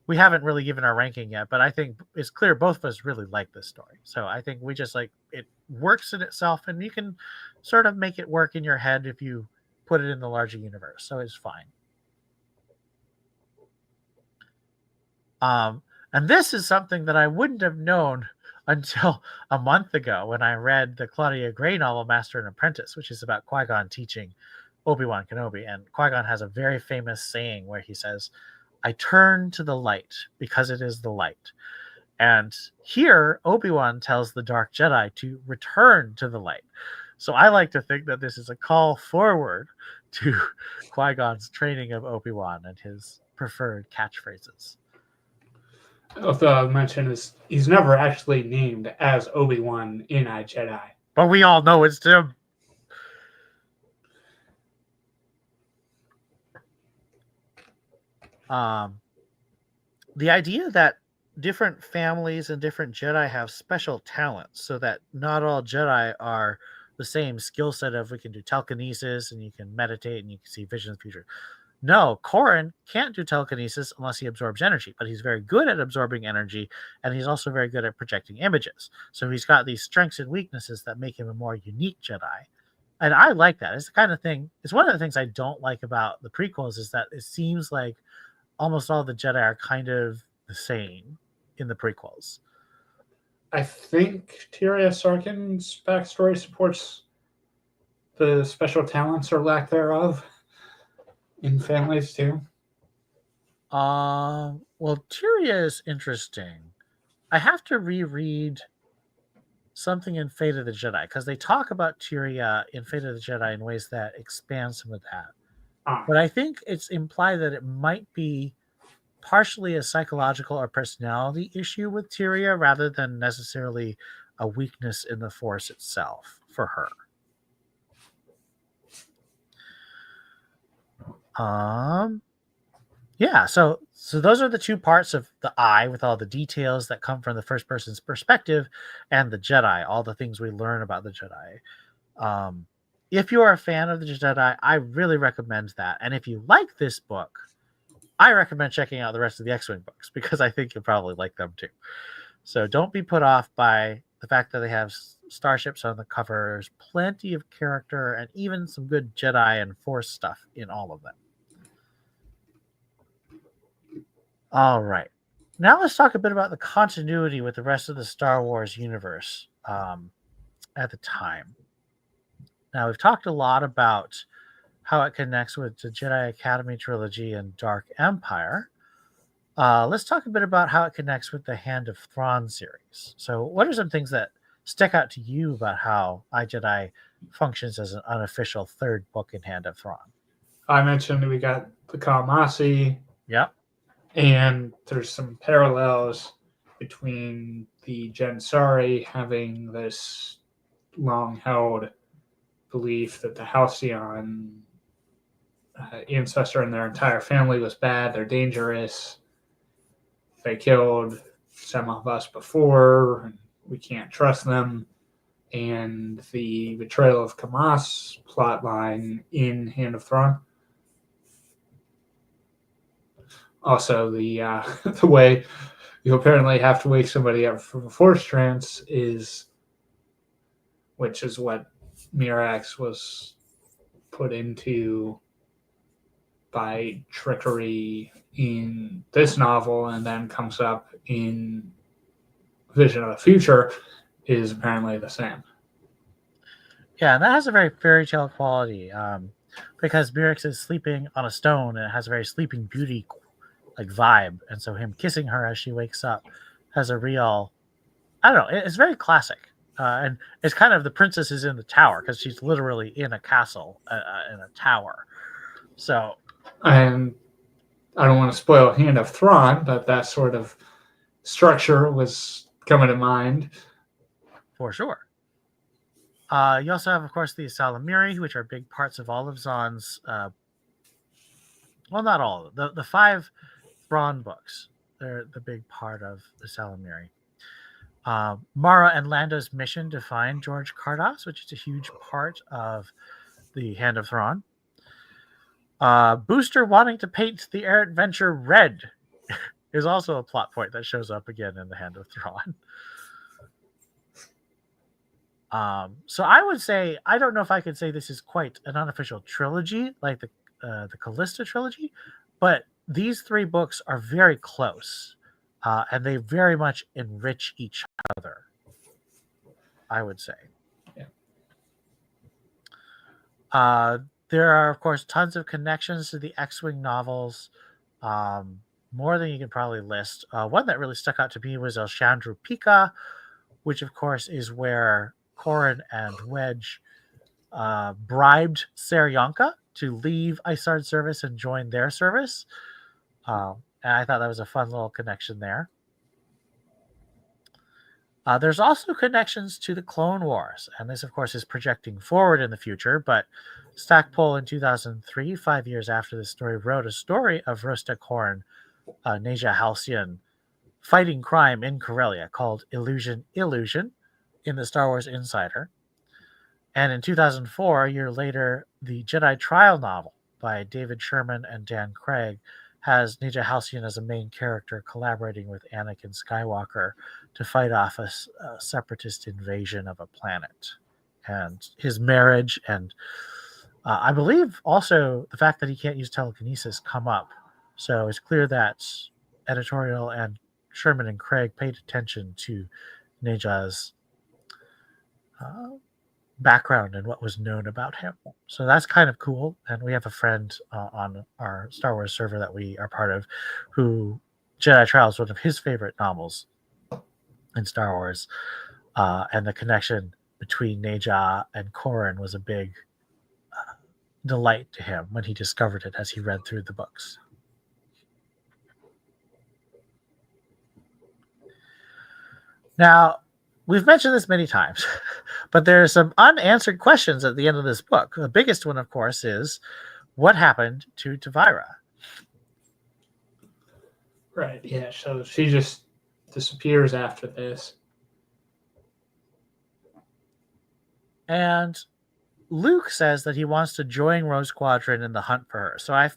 we haven't really given our ranking yet, but I think it's clear both of us really like this story. So I think we just like it works in itself, and you can sort of make it work in your head if you put it in the larger universe. So it's fine. And this is something that I wouldn't have known until a month ago when I read the Claudia Gray novel Master and Apprentice, which is about Qui-Gon teaching Obi-Wan Kenobi. And Qui-Gon has a very famous saying where he says, "I turn to the light because it is the light." And here, Obi-Wan tells the Dark Jedi to return to the light. So I like to think that this is a call forward to Qui-Gon's training of Obi-Wan and his preferred catchphrases. Although I mentioned is he's never actually named as Obi-Wan in I, Jedi. But we all know it's Tim. The idea that different families and different Jedi have special talents, so that not all Jedi are the same skill set of we can do telekinesis and you can meditate and you can see visions of the future. No, Corran can't do telekinesis unless he absorbs energy, but he's very good at absorbing energy, and he's also very good at projecting images. So he's got these strengths and weaknesses that make him a more unique Jedi. And I like that. It's the kind of thing, it's one of the things I don't like about the prequels is that it seems like almost all the Jedi are kind of the same in the prequels. I think Tyria Sarkin's backstory supports the special talents or lack thereof in families too. Well, Tyria is interesting. I have to reread something in Fate of the Jedi because they talk about Tyria in Fate of the Jedi in ways that expand some of that. But I think it's implied that it might be partially a psychological or personality issue with Tyria rather than necessarily a weakness in the Force itself for her. Yeah, so those are the two parts of the eye with all the details that come from the first person's perspective, and the Jedi, all the things we learn about the Jedi. If you are a fan of the Jedi, I really recommend that. And if you like this book, I recommend checking out the rest of the X-Wing books because I think you'll probably like them too. So don't be put off by the fact that they have starships on the cover. There's plenty of character and even some good Jedi and Force stuff in all of them. All right. Now let's talk a bit about the continuity with the rest of the Star Wars universe at the time. Now, we've talked a lot about how it connects with the Jedi Academy trilogy and Dark Empire. Let's talk a bit about how it connects with the Hand of Thrawn series. So what are some things that stick out to you about how iJedi functions as an unofficial third book in Hand of Thrawn? I mentioned we got the Kalmasi. Yep. And there's some parallels between the Jensari having this long-held belief that the Halcyon ancestor and their entire family was bad, they're dangerous, they killed some of us before, and we can't trust them, and the betrayal of Kamas plotline in Hand of Thrawn. Also, the the way you apparently have to wake somebody up from a force trance which is what Mirax was put into by trickery in this novel, and then comes up in Vision of the Future, is apparently the same. Yeah, and that has a very fairy tale quality. because Mirix is sleeping on a stone and it has a very Sleeping Beauty like vibe, and so him kissing her as she wakes up has a real, I don't know, it's very classic. And it's kind of the princess is in the tower because she's literally in a castle, in a tower. So, and I don't want to spoil Hand of Thrawn, but that sort of structure was coming to mind. for sure. You also have, of course, the Salamiri, which are big parts of all of Zahn's. Well, not all of them. The 5 Thrawn books. They're the big part of the Salamiri. Mara and Lando's mission to find George Cardos, which is a huge part of the Hand of Thrawn. Booster wanting to paint the errant venture red is also a plot point that shows up again in the Hand of Thrawn. So I would say, I don't know if I could say this is quite an unofficial trilogy like the Callista trilogy, but these 3 books are very close, and they very much enrich each other, I would say. Yeah. There are, of course, tons of connections to the X-Wing novels, more than you can probably list. One that really stuck out to me was El Chandru Pika, which, of course, is where Corran and Wedge bribed Seryanka to leave Isard service and join their service. And I thought that was a fun little connection there. There's also connections to the Clone Wars, and this, of course, is projecting forward in the future, but Stackpole in 2003, 5 years after this story, wrote a story of Rosta Korn, Neja Halcyon, fighting crime in Corellia called Illusion in the Star Wars Insider. And in 2004, a year later, the Jedi Trial novel by David Sherman and Dan Craig has Neja Halcyon as a main character collaborating with Anakin Skywalker to fight off a separatist invasion of a planet. And his marriage and I believe also the fact that he can't use telekinesis come up. So it's clear that editorial and Sherman and Craig paid attention to Neja's background and what was known about him. So that's kind of cool. And we have a friend on our Star Wars server that we are part of who Jedi Trial is one of his favorite novels in Star Wars. And the connection between Neja and Corran was a big delight to him when he discovered it as he read through the books. Now, we've mentioned this many times, but there are some unanswered questions at the end of this book. The biggest one, of course, is what happened to Tavira? Right, yeah, so she just disappears after this. And Luke says that he wants to join Rogue Squadron in the hunt for her. So I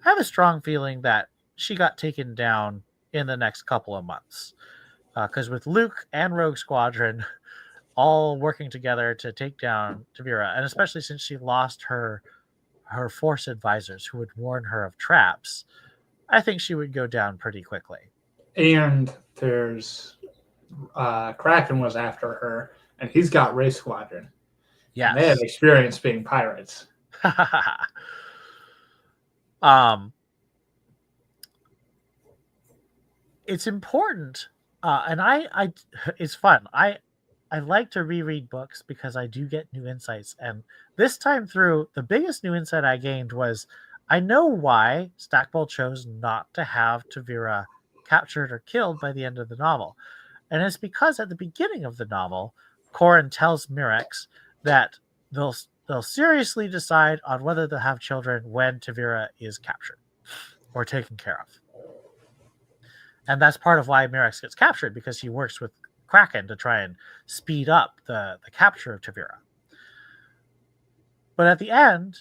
have a strong feeling that she got taken down in the next couple of months. Because with Luke and Rogue Squadron all working together to take down Tavira, and especially since she lost her Force advisors who would warn her of traps, I think she would go down pretty quickly. And there's Kraken was after her, and he's got Wraith Squadron. Yes. And they have experience being pirates. It's important, and I it's fun. I like to reread books because I do get new insights. And this time through, the biggest new insight I gained was I know why Stackpole chose not to have Tavira captured or killed by the end of the novel. And it's because at the beginning of the novel, Corran tells Mirix that they'll seriously decide on whether they'll have children when Tavira is captured or taken care of. And that's part of why Mirix gets captured, because he works with Kraken to try and speed up the capture of Tavira. But at the end,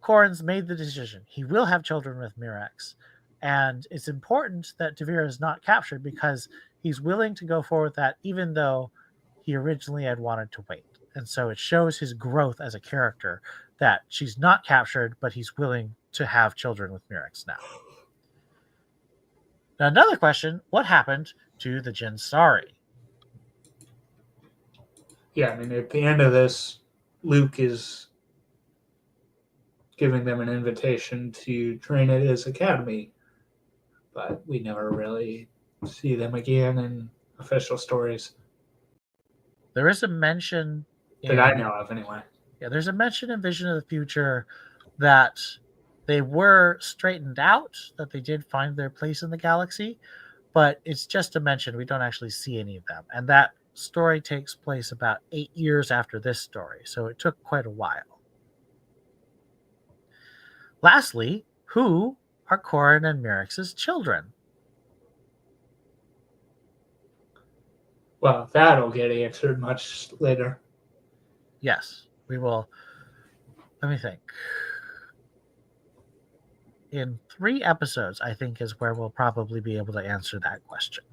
Corran's made the decision. He will have children with Mirix. And it's important that Tavira is not captured because he's willing to go forward with that, even though he originally had wanted to wait. And so it shows his growth as a character that she's not captured, but he's willing to have children with Mirix now. Now, another question, what happened to the Jinsari? Yeah, I mean, at the end of this, Luke is giving them an invitation to train at his academy. But we never really see them again in official stories. There is a mention that I know of, anyway. Yeah, there's a mention in Vision of the Future that they were straightened out, that they did find their place in the galaxy, but it's just a mention. We don't actually see any of them. And that story takes place about 8 years after this story, so it took quite a while. Lastly, who are Corran and Myrix's children? Well, that'll get answered much later. Yes, we will. Let me think. In 3 episodes, I think, is where we'll probably be able to answer that question.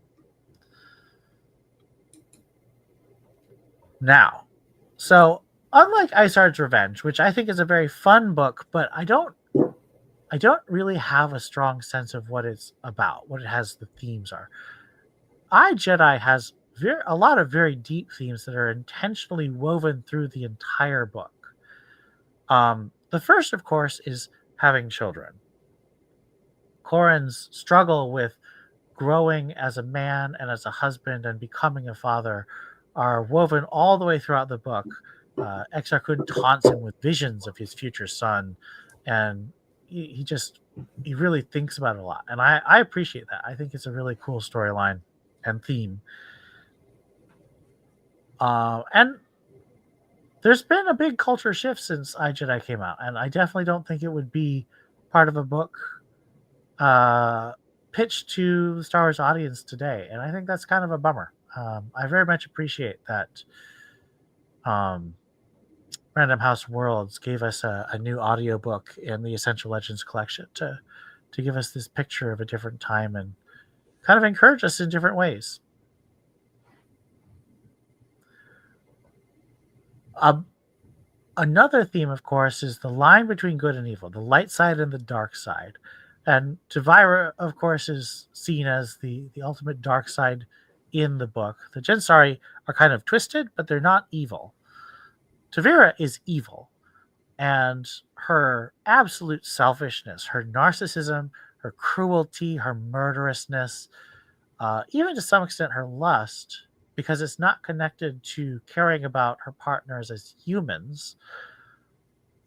Now, so unlike Ice Ard's Revenge, which I think is a very fun book, but I don't really have a strong sense of what it's about, what it has the themes are. Jedi has a lot of very deep themes that are intentionally woven through the entire book. The first, of course, is having children. Corran's struggle with growing as a man and as a husband and becoming a father are woven all the way throughout the book. Exar Kun taunts him with visions of his future son, and he really thinks about it a lot. And I appreciate that. I think it's a really cool storyline and theme. And there's been a big culture shift since Jedi came out, and I definitely don't think it would be part of a book pitched to the Star Wars audience today, and I think that's kind of a bummer. I very much appreciate that Random House Worlds gave us a new audiobook in the Essential Legends collection to give us this picture of a different time and kind of encourage us in different ways. Another theme, of course, is the line between good and evil, the light side and the dark side. And Tavira, of course, is seen as the ultimate dark side in the book. The Jensari are kind of twisted, but they're not evil. Tavira is evil, and her absolute selfishness, her narcissism, her cruelty, her murderousness, even to some extent her lust, because it's not connected to caring about her partners as humans.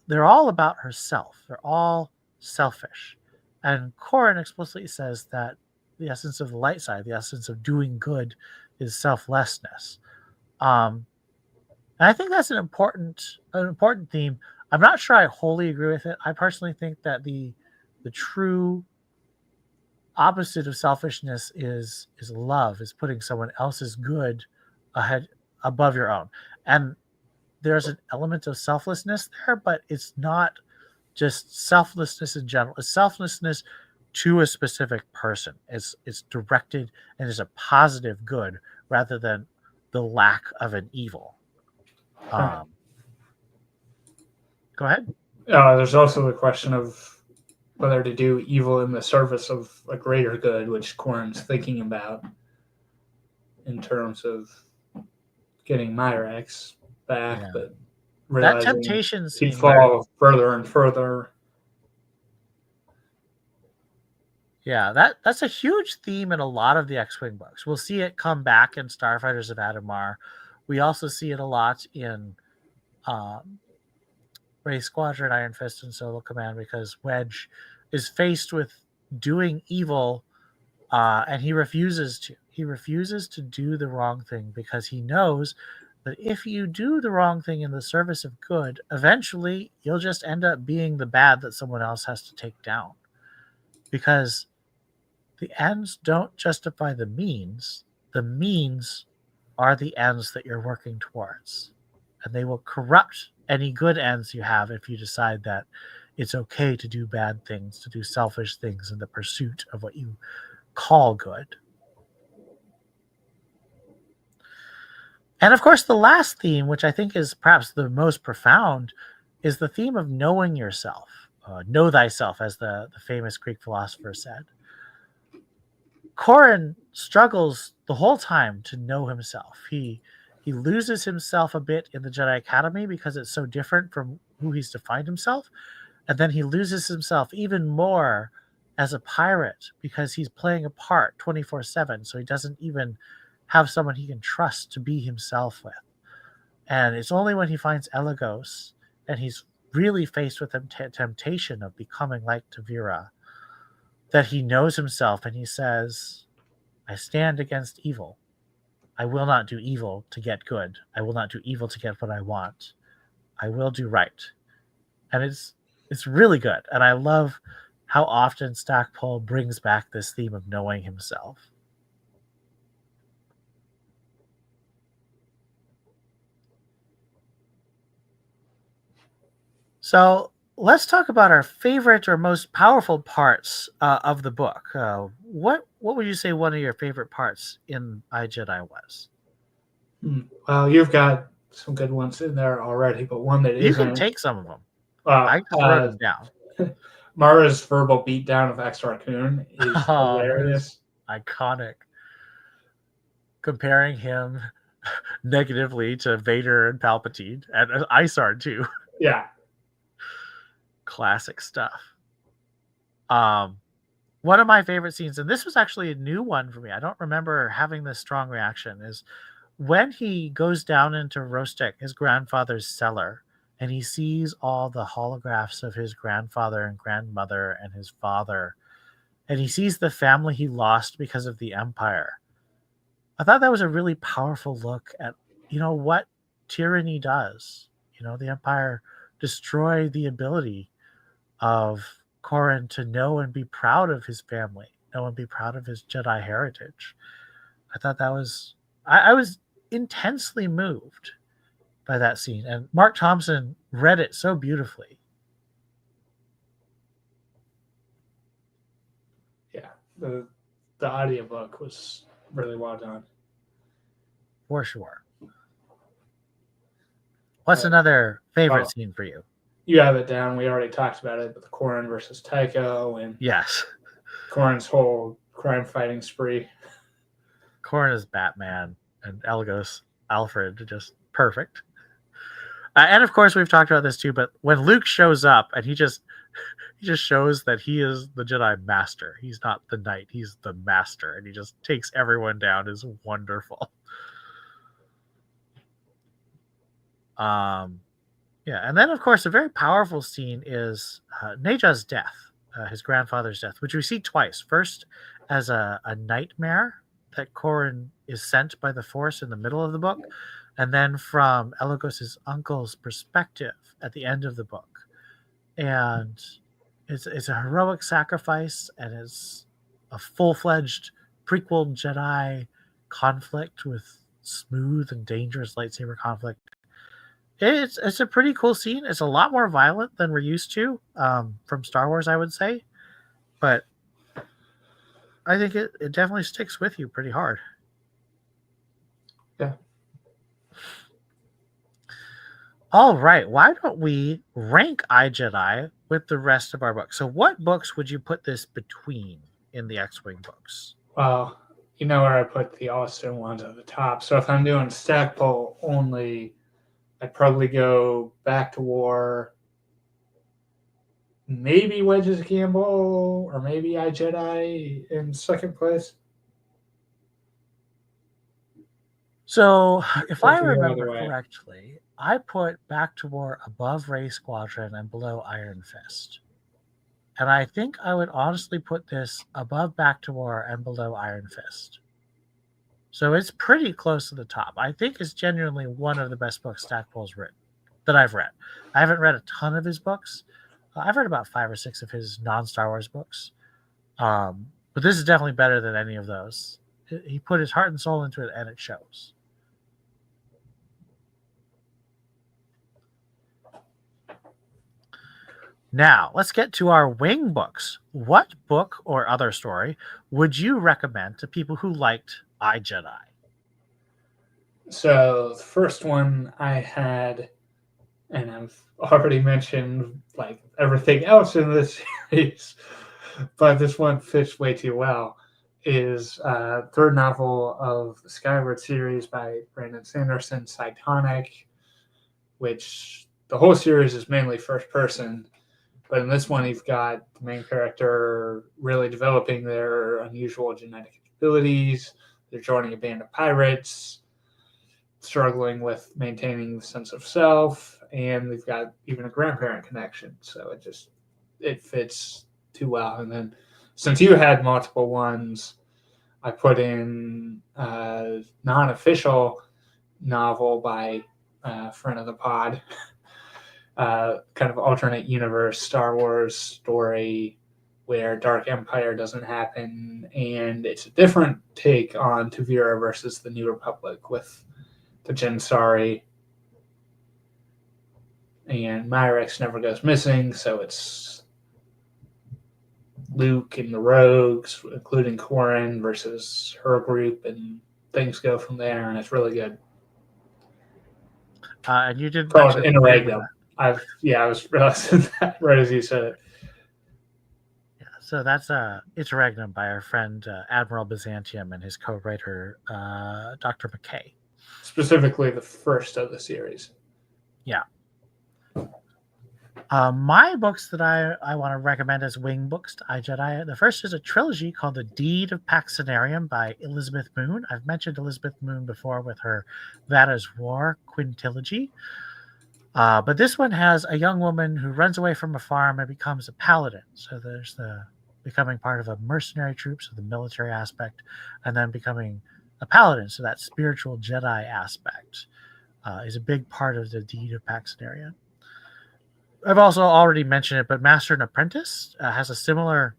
They're all about herself. They're all selfish. And Corran explicitly says that the essence of the light side, the essence of doing good, is selflessness. And I think that's an important theme. I'm not sure I wholly agree with it. I personally think that the true opposite of selfishness is love, is putting someone else's good above your own. And there's an element of selflessness there, but it's not just selflessness in general. It's selflessness to a specific person. It's directed and is a positive good rather than the lack of an evil. Go ahead. There's also the question of whether to do evil in the service of a greater good, which Corran's thinking about in terms of getting Myrax back, but realizing that temptation he'd fall further and further. Yeah, that's a huge theme in a lot of the X-Wing books. We'll see it come back in Starfighters of Adumar. We also see it a lot in Wraith Squadron, Iron Fist, and Solo Command, because Wedge is faced with doing evil, and he refuses to. He refuses to do the wrong thing because he knows that if you do the wrong thing in the service of good, eventually you'll just end up being the bad that someone else has to take down. Because the ends don't justify the means. The means are the ends that you're working towards. And they will corrupt any good ends you have if you decide that it's okay to do bad things, to do selfish things in the pursuit of what you call good. And of course, the last theme, which I think is perhaps the most profound, is the theme of knowing yourself. Know thyself, as the famous Greek philosopher said. Corran struggles the whole time to know himself. He loses himself a bit in the Jedi Academy because it's so different from who he's defined himself. And then he loses himself even more as a pirate because he's playing a part 24/7. So he doesn't even have someone he can trust to be himself with. And it's only when he finds Elagos and he's really faced with the temptation of becoming like Tavira that he knows himself and he says, I stand against evil. I will not do evil to get good. I will not do evil to get what I want. I will do right. And it's really good. And I love how often Stackpole brings back this theme of knowing himself. So let's talk about our favorite or most powerful parts of the book. What would you say one of your favorite parts in iJedi was? Well, you've got some good ones in there already, but one that You can isn't. take some of them. I just wrote them down. Mara's verbal beatdown of Ex Raccoon is hilarious. Iconic. Comparing him negatively to Vader and Palpatine and Isard too. Yeah. Classic stuff. One of my favorite scenes, and this was actually a new one for me, I don't remember having this strong reaction, is when he goes down into Rostek, his grandfather's cellar, and he sees all the holographs of his grandfather and grandmother and his father, and he sees the family he lost because of the Empire. I thought that was a really powerful look at, what tyranny does. The Empire destroyed the ability of Corran to know and be proud of his family, know and be proud of his Jedi heritage. I thought that was, I was intensely moved by that scene. And Mark Thompson read it so beautifully. Yeah. The audiobook was really well done. For sure. What's another favorite scene for you? You have it down. We already talked about it, but the Corran versus Tycho and yes, Corran's whole crime fighting spree. Corran is Batman and Elagos Alfred, just perfect. And of course, we've talked about this too. But when Luke shows up and he just shows that he is the Jedi Master. He's not the Knight. He's the Master, and he just takes everyone down. Is wonderful. Yeah, and then of course a very powerful scene is Neja's death, his grandfather's death, which we see twice. First, as a nightmare that Corran is sent by the Force in the middle of the book, and then from Elagos' uncle's perspective at the end of the book. And it's a heroic sacrifice, and it's a full-fledged prequel Jedi conflict with smooth and dangerous lightsaber conflict. It's a pretty cool scene. It's a lot more violent than we're used to from Star Wars, I would say. But I think it definitely sticks with you pretty hard. Yeah. All right. Why don't we rank iJedi with the rest of our books? So what books would you put this between in the X-Wing books? Well, you know where I put the Allston ones at the top. So if I'm doing Stackpole only, I'd probably go Back to War, maybe Wedge's Gamble, or maybe iJedi in second place. So if I remember correctly, I put Back to War above Ray Squadron and below Iron Fist. And I think I would honestly put this above Back to War and below Iron Fist. So it's pretty close to the top. I think it's genuinely one of the best books Stackpole's written that I've read. I haven't read a ton of his books. I've read about 5 or 6 of his non-Star Wars books. But this is definitely better than any of those. He put his heart and soul into it, and it shows. Now, let's get to our wing books. What book or other story would you recommend to people who liked iJedi? So the first one I had, and I've already mentioned like everything else in this series, but this one fits way too well, is third novel of the Skyward series by Brandon Sanderson, Cytonic, which the whole series is mainly first person, But in this one, you've got the main character really developing their unusual genetic abilities. They're joining a band of pirates, struggling with maintaining the sense of self, and they've got even a grandparent connection. So it fits too well. And then since you had multiple ones, I put in a non-official novel by a friend of the pod, kind of alternate universe Star Wars story where Dark Empire doesn't happen, and it's a different take on Tavira versus the New Republic with the Jensari, and Myrex never goes missing, so it's Luke and the Rogues, including Corrin, versus her group, and things go from there, and it's really good. And you didn't Called mention Interregnum. I was realizing that right as you said it. Yeah, so that's Interregnum by our friend Admiral Byzantium and his co-writer Dr. McKay. Specifically, the first of the series. Yeah. My books that I want to recommend as wing books to iJedi. The first is a trilogy called The Deed of Paxenarium by Elizabeth Moon. I've mentioned Elizabeth Moon before with her Vada's War quintilogy. But this one has a young woman who runs away from a farm and becomes a paladin. So there's the becoming part of a mercenary troop, so the military aspect, and then becoming a paladin. So that spiritual Jedi aspect is a big part of the Deed of Paxenarium. I've also already mentioned it, but Master and Apprentice has a similar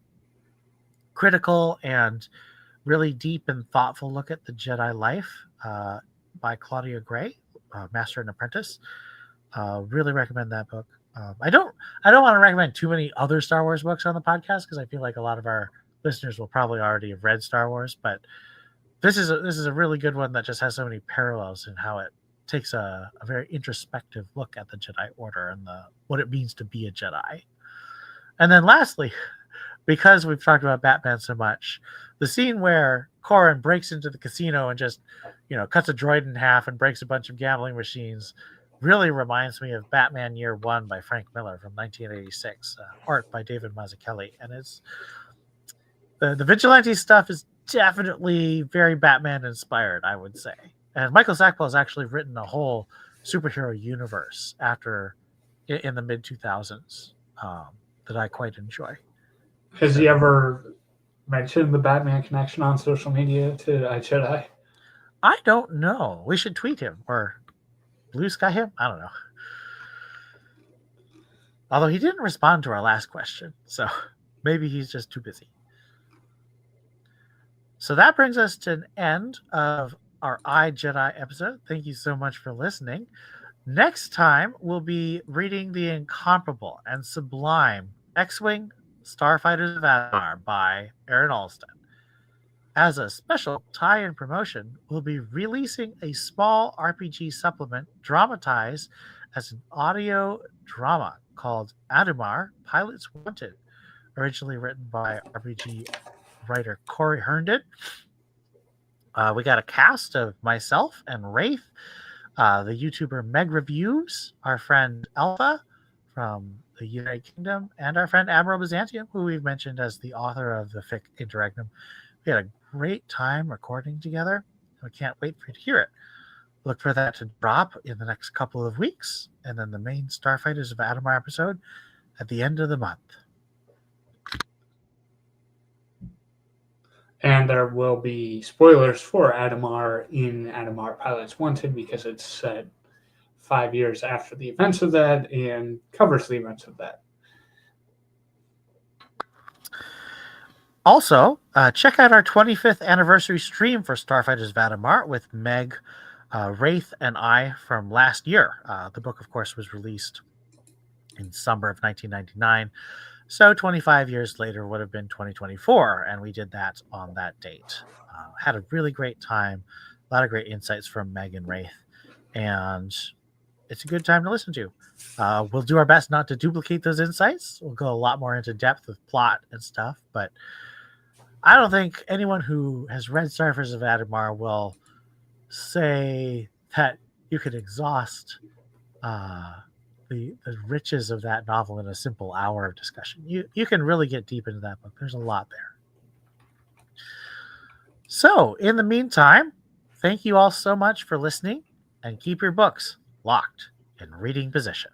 critical and really deep and thoughtful look at the Jedi life by Claudia Gray, Master and Apprentice. Really recommend that book. I don't want to recommend too many other Star Wars books on the podcast because I feel like a lot of our listeners will probably already have read Star Wars, but this is a really good one that just has so many parallels in how it takes a very introspective look at the Jedi Order and what it means to be a Jedi. And then lastly, because we've talked about Batman so much, the scene where Corrin breaks into the casino and just, cuts a droid in half and breaks a bunch of gambling machines really reminds me of Batman Year One by Frank Miller from 1986, art by David Mazzucchelli. And it's the vigilante stuff is definitely very Batman inspired, I would say. And Michael Stackpole has actually written a whole superhero universe in the mid 2000s that I quite enjoy. Has he ever mentioned the Batman connection on social media to iJedi? I don't know. We should tweet him or blue sky him. I don't know. Although he didn't respond to our last question, so maybe he's just too busy. So that brings us to an end of our iJedi episode. Thank you so much for listening. Next time, we'll be reading The Incomparable and Sublime X-Wing Starfighters of Adumar by Aaron Allston. As a special tie-in promotion, we'll be releasing a small RPG supplement dramatized as an audio drama called Adumar, Pilots Wanted, originally written by RPG writer Corey Herndon. We got a cast of myself and Wraith, the YouTuber Meg Reviews, our friend Alpha from the United Kingdom, and our friend Admiral Byzantium, who we've mentioned as the author of the fic Interregnum. We had a great time recording together. I can't wait for you to hear it. Look for that to drop in the next couple of weeks, and then the main Starfighters of Adumar episode at the end of the month. And there will be spoilers for Adumar in Adumar Pilots Wanted because it's set 5 years after the events of that and covers the events of that. Also, check out our 25th anniversary stream for Starfighters of Adumar with Meg, Wraith, and I from last year. The book, of course, was released in summer of 1999. So 25 years later would have been 2024, and we did that on that date. Had a really great time, a lot of great insights from Meg and Wraith, and it's a good time to listen to. We'll do our best not to duplicate those insights. We'll go a lot more into depth with plot and stuff, but I don't think anyone who has read Starfighters of Adumar will say that you could exhaust the riches of that novel in a simple hour of discussion. You can really get deep into that book. There's a lot there. So, in the meantime, thank you all so much for listening, and keep your books locked in reading position.